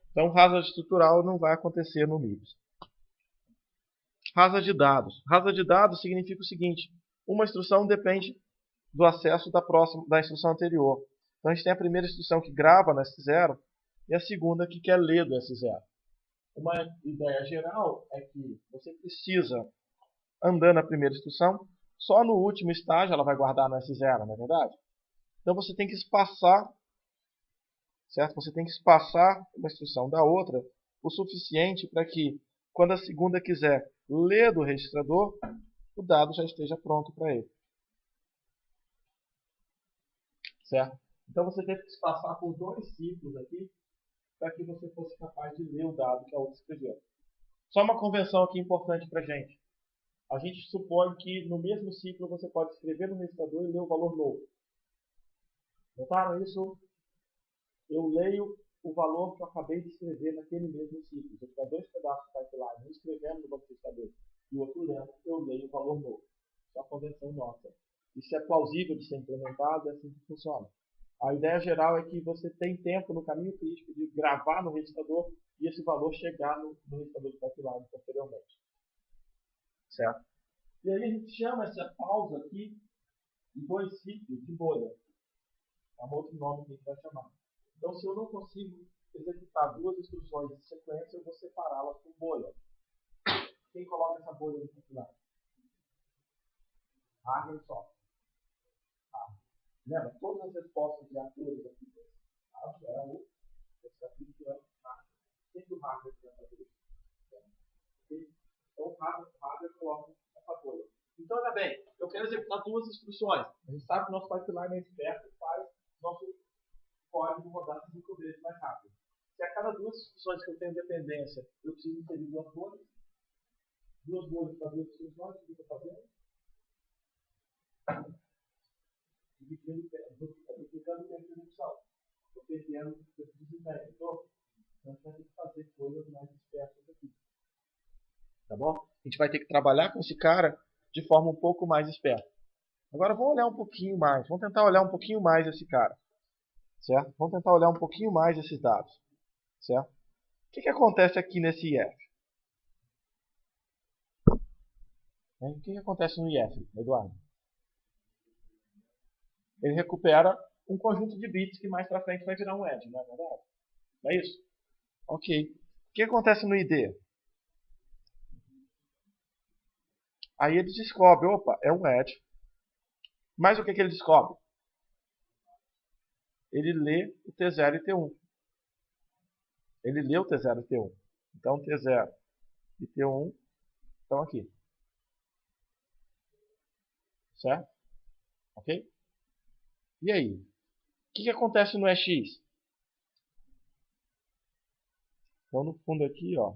Então hazard estrutural não vai acontecer no MIPS. Hazard de dados. Hazard de dados significa o seguinte: uma instrução depende do acesso da instrução anterior. Então a gente tem a primeira instrução que grava no S0 e a segunda que quer ler do S0. Uma ideia geral é que você precisa andar na primeira instrução, só no último estágio ela vai guardar no S0, não é verdade? Então você tem que espaçar, certo? Você tem que espaçar uma instrução da outra o suficiente para que, quando a segunda quiser ler do registrador, o dado já esteja pronto para ele. Certo? Então você teve que espaçar por dois ciclos aqui para que você fosse capaz de ler o dado que a outra escreveu. Só uma convenção aqui importante para a gente. A gente supõe que no mesmo ciclo você pode escrever no registrador e ler o valor novo. Notaram isso? Eu leio o valor que eu acabei de escrever naquele mesmo ciclo. Se eu tiver dois pedaços de pipeline, um escrevendo no banco de registrador e o outro lendo, eu leio o valor novo. Isso é uma convenção nossa. Isso é plausível de ser implementado, é assim que funciona. A ideia geral é que você tem tempo no caminho crítico de gravar no registrador e esse valor chegar no registrador de pipeline posteriormente. Certo? E aí a gente chama essa pausa aqui de dois ciclos de bolha. É um outro nome que a gente vai chamar. Então, se eu não consigo executar duas instruções em sequência, eu vou separá-las por bolha. Quem coloca essa bolha no pipeline? Hardware e software. Lembra? Todas as respostas de atores aqui hardware, esse capítulo é hardware. Sempre o hardware que vai fazer isso. Então o hardware coloca essa bolha. Então, olha bem, eu quero executar duas instruções. A gente sabe que o nosso pipeline é esperto e faz nosso código rodar 5 vezes mais rápido. Se a cada duas instruções que eu tenho dependência, eu preciso inserir duas bolhas para duas instruções, o que eu estou fazendo? Duplicando o tempo de execução. Estou perdendo, eu preciso inserir. Então, a gente vai ter que fazer coisas mais espertas aqui. Tá bom? A gente vai ter que trabalhar com esse cara de forma um pouco mais esperta. Agora vamos olhar um pouquinho mais. Vamos tentar olhar um pouquinho mais esse cara. Certo? Vamos tentar olhar um pouquinho mais esses dados. Certo? O que acontece aqui nesse IF? O que acontece no IF, Eduardo? Ele recupera um conjunto de bits que mais para frente vai virar um edge, não é verdade? Não é isso? Ok. O que acontece no ID? Aí ele descobre, opa, é um edge. Mas o que ele descobre? Ele lê o T0 e T1. Ele lê o T0 e T1. Então T0 e T1 estão aqui. Certo? Ok? E aí? O que acontece no EX? Então no fundo aqui, ó,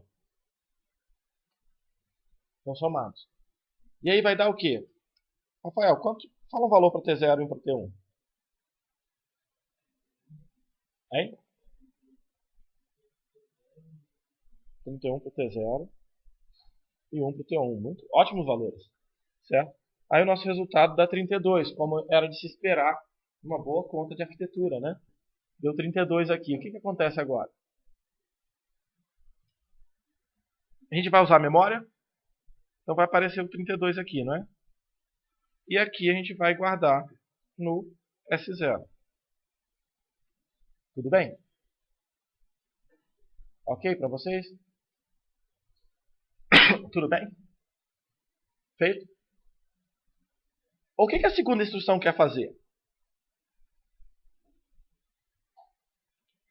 Estão somados. E aí vai dar o quê? Rafael, fala um valor para T0 e um para T1. Hein? 31 para T0 e 1 para o T1. Muito ótimos valores. Certo? Aí o nosso resultado dá 32, como era de se esperar uma boa conta de arquitetura, né? Deu 32 aqui. O que acontece agora? A gente vai usar a memória? Então vai aparecer o 32 aqui, não é? E aqui a gente vai guardar no S0. Tudo bem? Ok para vocês? Tudo bem? Feito? O que a segunda instrução quer fazer?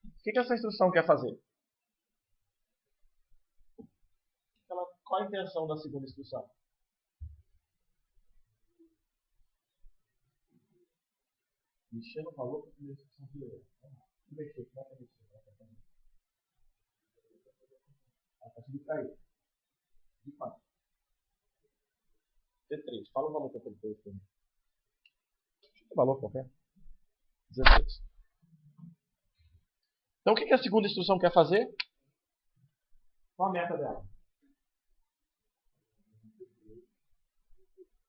O que essa instrução quer fazer? Qual a intenção da segunda instrução? Mexer no valor para a primeira instrução que eu. Mexer, como é que é mexer? A partir de cair. De quanto? T3. Fala o valor para T3 para mim. Que valor qualquer? 16. Então o que a segunda instrução quer fazer? Qual a meta dela?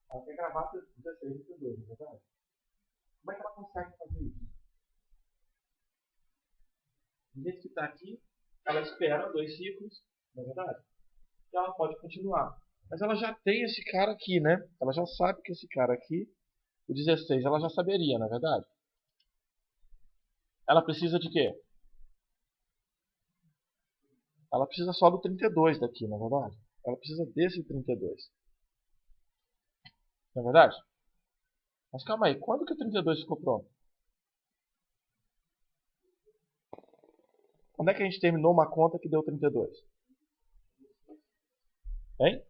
Ela quer gravar 16 e 32, não é verdade? Como é que ela consegue fazer isso? Do jeito que está aqui, ela espera 2 ciclos, não é verdade? E ela pode continuar. Mas ela já tem esse cara aqui, né? Ela já sabe que esse cara aqui, o 16, ela já saberia, não é verdade? Ela precisa de quê? Ela precisa só do 32 daqui, não é verdade? Ela precisa desse 32. Não é verdade? Mas calma aí, quando que o 32 ficou pronto? Quando é que a gente terminou uma conta que deu 32? Hein?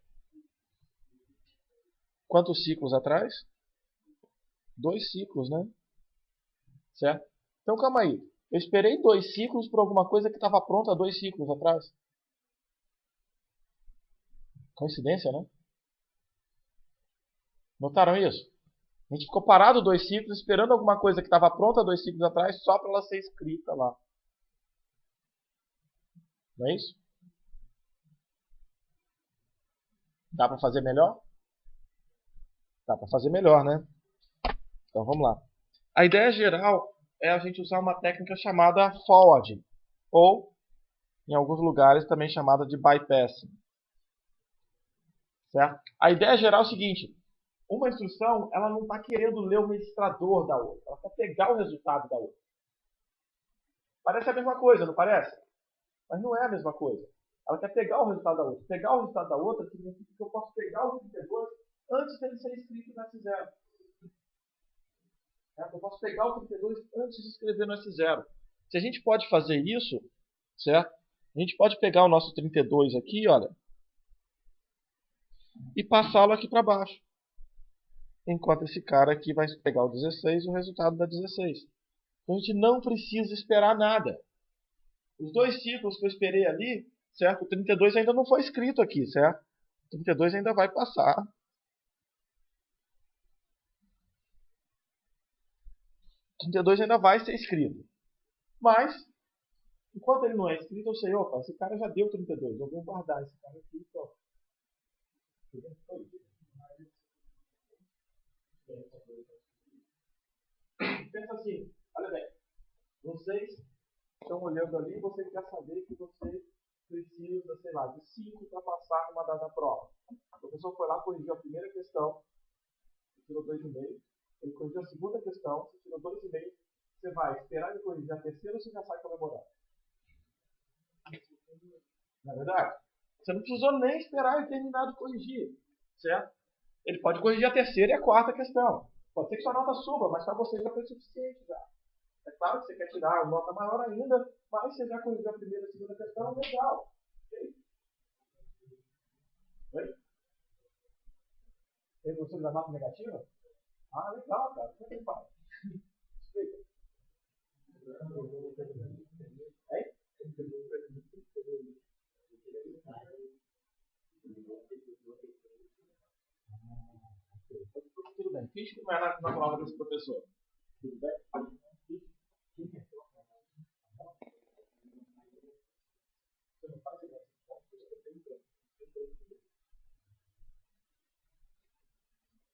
Quantos ciclos atrás? 2 ciclos, né? Certo? Então calma aí. Eu esperei 2 ciclos por alguma coisa que estava pronta 2 ciclos atrás. Coincidência, né? Notaram isso? A gente ficou parado 2 ciclos esperando alguma coisa que estava pronta 2 ciclos atrás só para ela ser escrita lá. Não é isso? Dá para fazer melhor? Dá para fazer melhor, né? Então vamos lá. A ideia geral é a gente usar uma técnica chamada forwarding, ou em alguns lugares também chamada de bypassing. Certo? A ideia geral é o seguinte: uma instrução ela não está querendo ler o registrador da outra, ela quer pegar o resultado da outra. Parece a mesma coisa, não parece? Mas não é a mesma coisa. Ela quer pegar o resultado da outra. Pegar o resultado da outra significa que eu posso pegar o 32 antes dele ser escrito no S0. Eu posso pegar o 32 antes de escrever no S0. Se a gente pode fazer isso, certo? A gente pode pegar o nosso 32 aqui, olha, e passá-lo aqui para baixo. Enquanto esse cara aqui vai pegar o 16 e o resultado dá 16. Então a gente não precisa esperar nada. Os 2 ciclos que eu esperei ali, certo? O 32 ainda não foi escrito aqui, certo? O 32 ainda vai passar. O 32 ainda vai ser escrito. Mas, enquanto ele não é escrito, eu sei, opa, esse cara já deu 32. Eu vou guardar esse cara aqui e pronto. Pensa assim, olha bem, vocês estão olhando ali e você quer saber que você precisa, sei lá, de 5 para passar numa dada prova. O professor foi lá, corrigiu a primeira questão, você tirou 2,5. Ele corrigiu a segunda questão, você tirou 2,5. Você vai esperar ele corrigir a terceira ou você já sai comemorando? Não é verdade? Você não precisou nem esperar ele terminar de corrigir, certo? Ele pode corrigir a terceira e a quarta questão. Pode ser que sua nota suba, mas para você já foi suficiente já. É claro que você quer tirar uma nota maior ainda, mas você já corrigiu a primeira e a segunda questão, legal. Oi? Tem professor da nota negativa? Ah, legal, cara. Como é que ele faz? Explica. Hein? Tudo bem. Finge que não é na prova desse professor. Tudo bem? Você não faz ideia.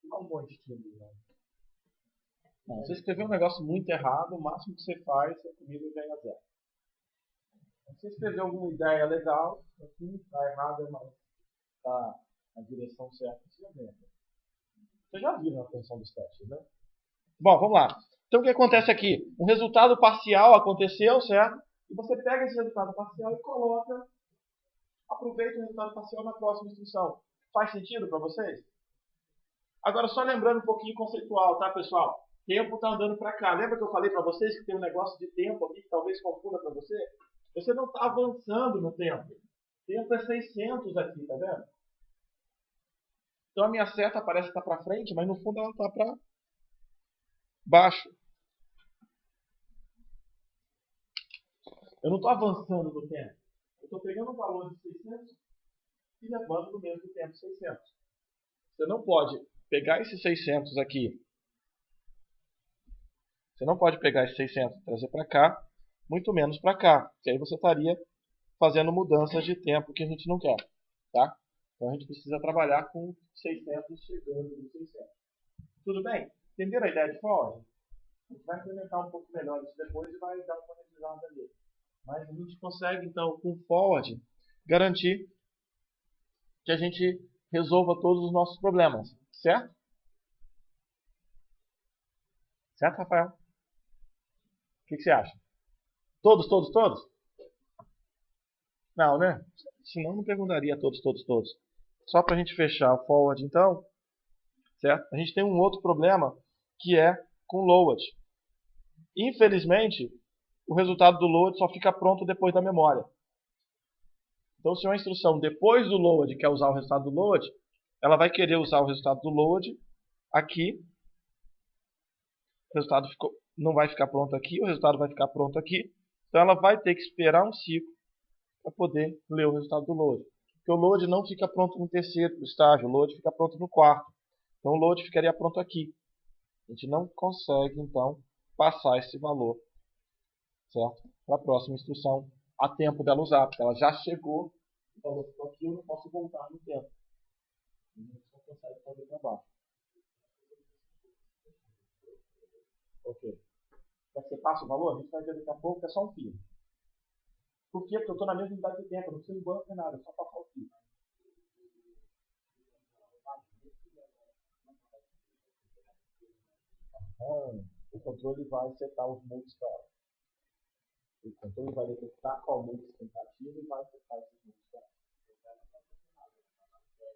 Não é um bom estímulo, né? Não, você escreveu um negócio muito errado, o máximo que você faz é comigo ganha zero. Você escreveu alguma ideia legal, assim, está errada, mas está na direção certa, você já ganha. Você já viu a função dos testes, né? Bom, vamos lá. Então o que acontece aqui? Um resultado parcial aconteceu, certo? E você pega esse resultado parcial e coloca, aproveita o resultado parcial na próxima instrução. Faz sentido para vocês? Agora, só lembrando um pouquinho conceitual, tá, pessoal? Tempo está andando para cá. Lembra que eu falei para vocês que tem um negócio de tempo aqui que talvez confunda para você? Você não está avançando no tempo. Tempo é 600 aqui, tá vendo? Então a minha seta parece estar para frente, mas no fundo ela está para baixo. Eu não estou avançando no tempo. Eu estou pegando um valor de 600 e levando no mesmo tempo 600. Você não pode pegar esses 600 aqui. Você não pode pegar esses 600 e trazer para cá, muito menos para cá. Porque aí você estaria fazendo mudanças de tempo que a gente não quer. Tá? Então a gente precisa trabalhar com 600 chegando no 600. Tudo bem? Entenderam a ideia de forward? A gente vai implementar um pouco melhor isso depois e vai dar uma revisada ali. Mas a gente consegue, então, com forward, garantir que a gente resolva todos os nossos problemas. Certo? Certo, Rafael? O que você acha? Todos, todos, todos? Não, né? Senão não perguntaria todos, todos, todos. Só para a gente fechar o forward, então, certo? A gente tem um outro problema que é com load. Infelizmente, o resultado do load só fica pronto depois da memória. Então, se uma instrução depois do load quer usar o resultado do load, ela vai querer usar o resultado do load aqui. O resultado não vai ficar pronto aqui, o resultado vai ficar pronto aqui. Então, ela vai ter que esperar um ciclo para poder ler o resultado do load. Porque o load não fica pronto no terceiro estágio, o load fica pronto no quarto. Então, o load ficaria pronto aqui. A gente não consegue, então, passar esse valor, certo? Para a próxima instrução, a tempo dela usar, porque ela já chegou, o valor ficou aqui, eu não posso voltar no tempo. A gente não consegue fazer para baixo. Ok. Quer que você passe o valor? A gente vai ver daqui a pouco que é só um fio. Por quê? Porque eu estou na mesma unidade de tempo, eu não preciso de banco nem nada, é só passar o fio. O controle vai setar os modos para ela. O controle vai detectar qual modo de tentativa e vai setar esses modos para ela.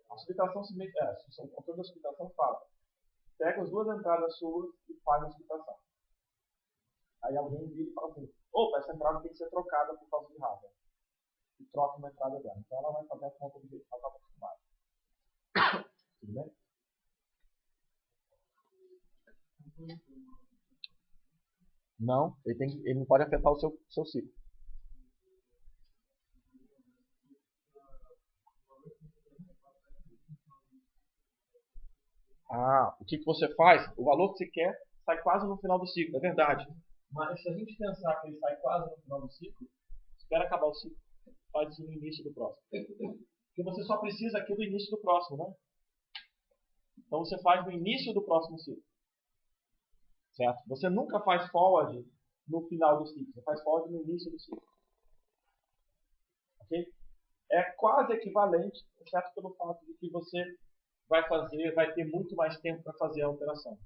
A subtração o controle da subtração fala: pega as duas entradas suas e faz a subtração. Aí alguém vira e fala assim: opa, essa entrada tem que ser trocada por causa de raiva. E troca uma entrada dela. Então ela vai fazer a conta do jeito que ela está acostumada. Tudo bem? Não, ele não pode afetar o seu ciclo. O que você faz? O valor que você quer sai quase no final do ciclo, é verdade. Mas se a gente pensar que ele sai quase no final do ciclo, espera acabar o ciclo. Faz isso no início do próximo. Porque você só precisa aqui do início do próximo, né? Então você faz no início do próximo ciclo. Certo? Você nunca faz forward no final do ciclo. Você faz forward no início do ciclo. Ok? É quase equivalente, exceto pelo fato de que você vai ter muito mais tempo para fazer a alteração.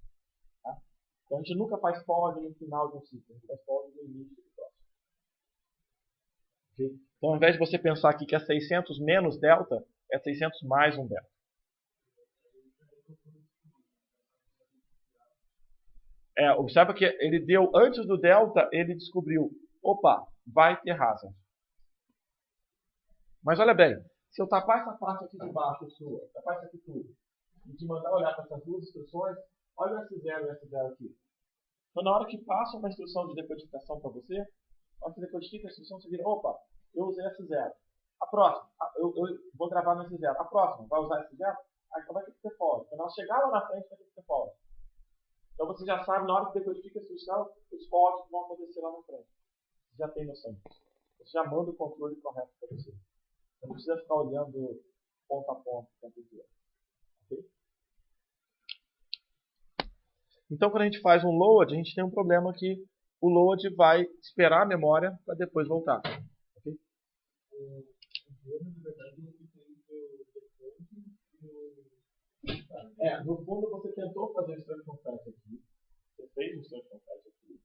Tá? Então a gente nunca faz forward no final de um ciclo. A gente faz forward no início do próximo. Okay? Então ao invés de você pensar aqui que é 600 menos delta, é 600 mais um delta. Observa que ele deu, antes do delta, ele descobriu, opa, vai ter hazard. Mas olha bem, se eu tapar essa parte aqui de baixo sua, tapar isso aqui tudo, e te mandar olhar para essas duas instruções, olha o S0 e o S0 aqui. Então na hora que passa uma instrução de decodificação para você, na hora que decodifica a instrução, você vira, opa, eu usei S0. A próxima, eu vou gravar nesse zero. A próxima, vai usar esse zero? Aí vai ter que ter false. Quando ela chegar lá na frente, vai ter que ter false. Então você já sabe, na hora que decodifica a instrução, os false vão acontecer lá na frente. Você já tem noção disso. Você já manda o controle correto para você. Você não precisa ficar olhando ponto a ponto o tempo inteiro. Ok? Então, quando a gente faz um load, a gente tem um problema que o load vai esperar a memória para depois voltar. Ok? No fundo você tentou fazer o instruction fetch aqui. Você fez o instruction fetch aqui.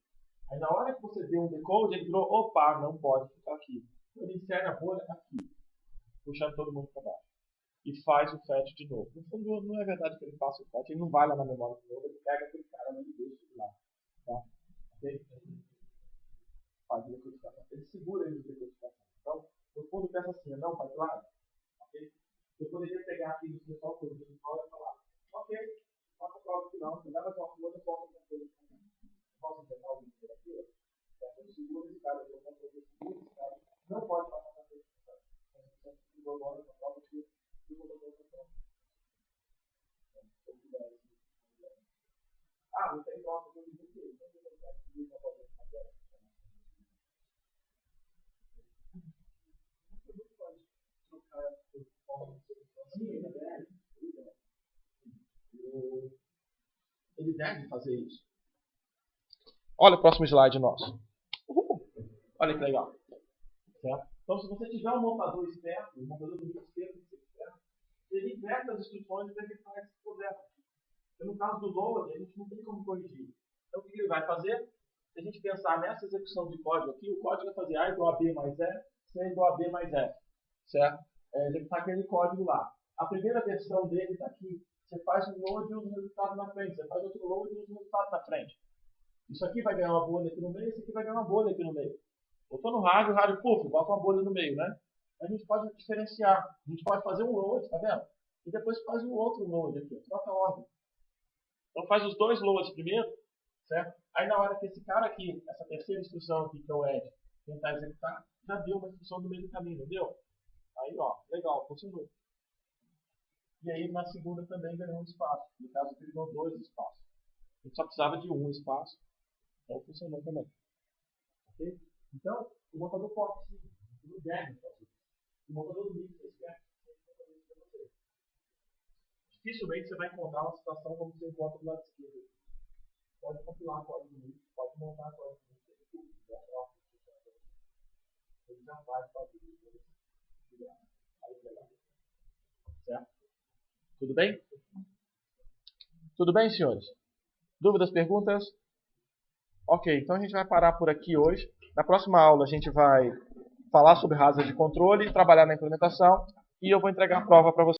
Aí na hora que você deu um decode, ele virou, opa, não pode ficar aqui. Então ele insere a bolha aqui, puxando todo mundo para baixo. E faz o fetch de novo. No fundo não é verdade que ele faça o fetch, ele não vai lá na memória de novo, ele pega aquele cara lá e deixa ele lá. Tá? Ok? Faz a decodificação. Ele segura ele de decodificação. Então, no fundo pensa assim, não, pipeline. Ok? Eu poderia pegar aqui no pessoal coisa de fora e falar, ok, faça a prova final, você leva a sua coisa, posso fazer posso tentar alguma coisa aqui? Eu seguro esse cara, eu seguro esse cara, não pode passar para frente. Então, eu agora na prova que eu vou dar outra prova. Não tem prova para fazer isso. Então, eu vou tentar aqui e vou fazer essa matéria. Você não pode trocar por forma de solução. Sim, ele deve. Ele deve fazer isso. Olha o próximo slide nosso. Olha que legal. Certo? Então, se você tiver um montador esperto, um montador do esperto, ele inverte as instruções para evitar esse problema. Porque no caso do load, a gente não tem como corrigir. Então, o que ele vai fazer? Se a gente pensar nessa execução de código aqui, o código vai fazer A igual a B mais E, C igual a B mais F. Certo? Executar aquele código lá. A primeira versão dele está aqui. Você faz um load e usa o resultado na frente. Você faz outro load e usa o resultado na frente. Isso aqui vai ganhar uma bolha aqui no meio, isso aqui vai ganhar uma bolha aqui no meio. Eu estou no rádio, o rádio, puf, bota uma bolha no meio, né? A gente pode diferenciar. A gente pode fazer um load, tá vendo? E depois faz um outro load aqui, troca a ordem. Então faz os dois loads primeiro, certo? Aí na hora que esse cara aqui, essa terceira instrução aqui, que é o add, tentar executar, já deu uma instrução no meio do caminho, não deu? Aí, ó, legal, funcionou. E aí na segunda também ganhou um espaço. No caso aqui ele ganhou 2 espaços. A gente só precisava de um espaço. Então funcionou também. Ok? Então, o montador pode sim, não deve fazer. O montador do mix é esperto, fazer isso para você. Dificilmente você vai encontrar uma situação como você encontra do lado esquerdo. Pode compilar código do mix, pode montar código do mix, ele já vai fazer isso. Certo? Tudo bem? Tudo bem, senhores? Dúvidas, perguntas? Ok, então a gente vai parar por aqui hoje. Na próxima aula a gente vai falar sobre hazard de controle, trabalhar na implementação e eu vou entregar a prova para vocês.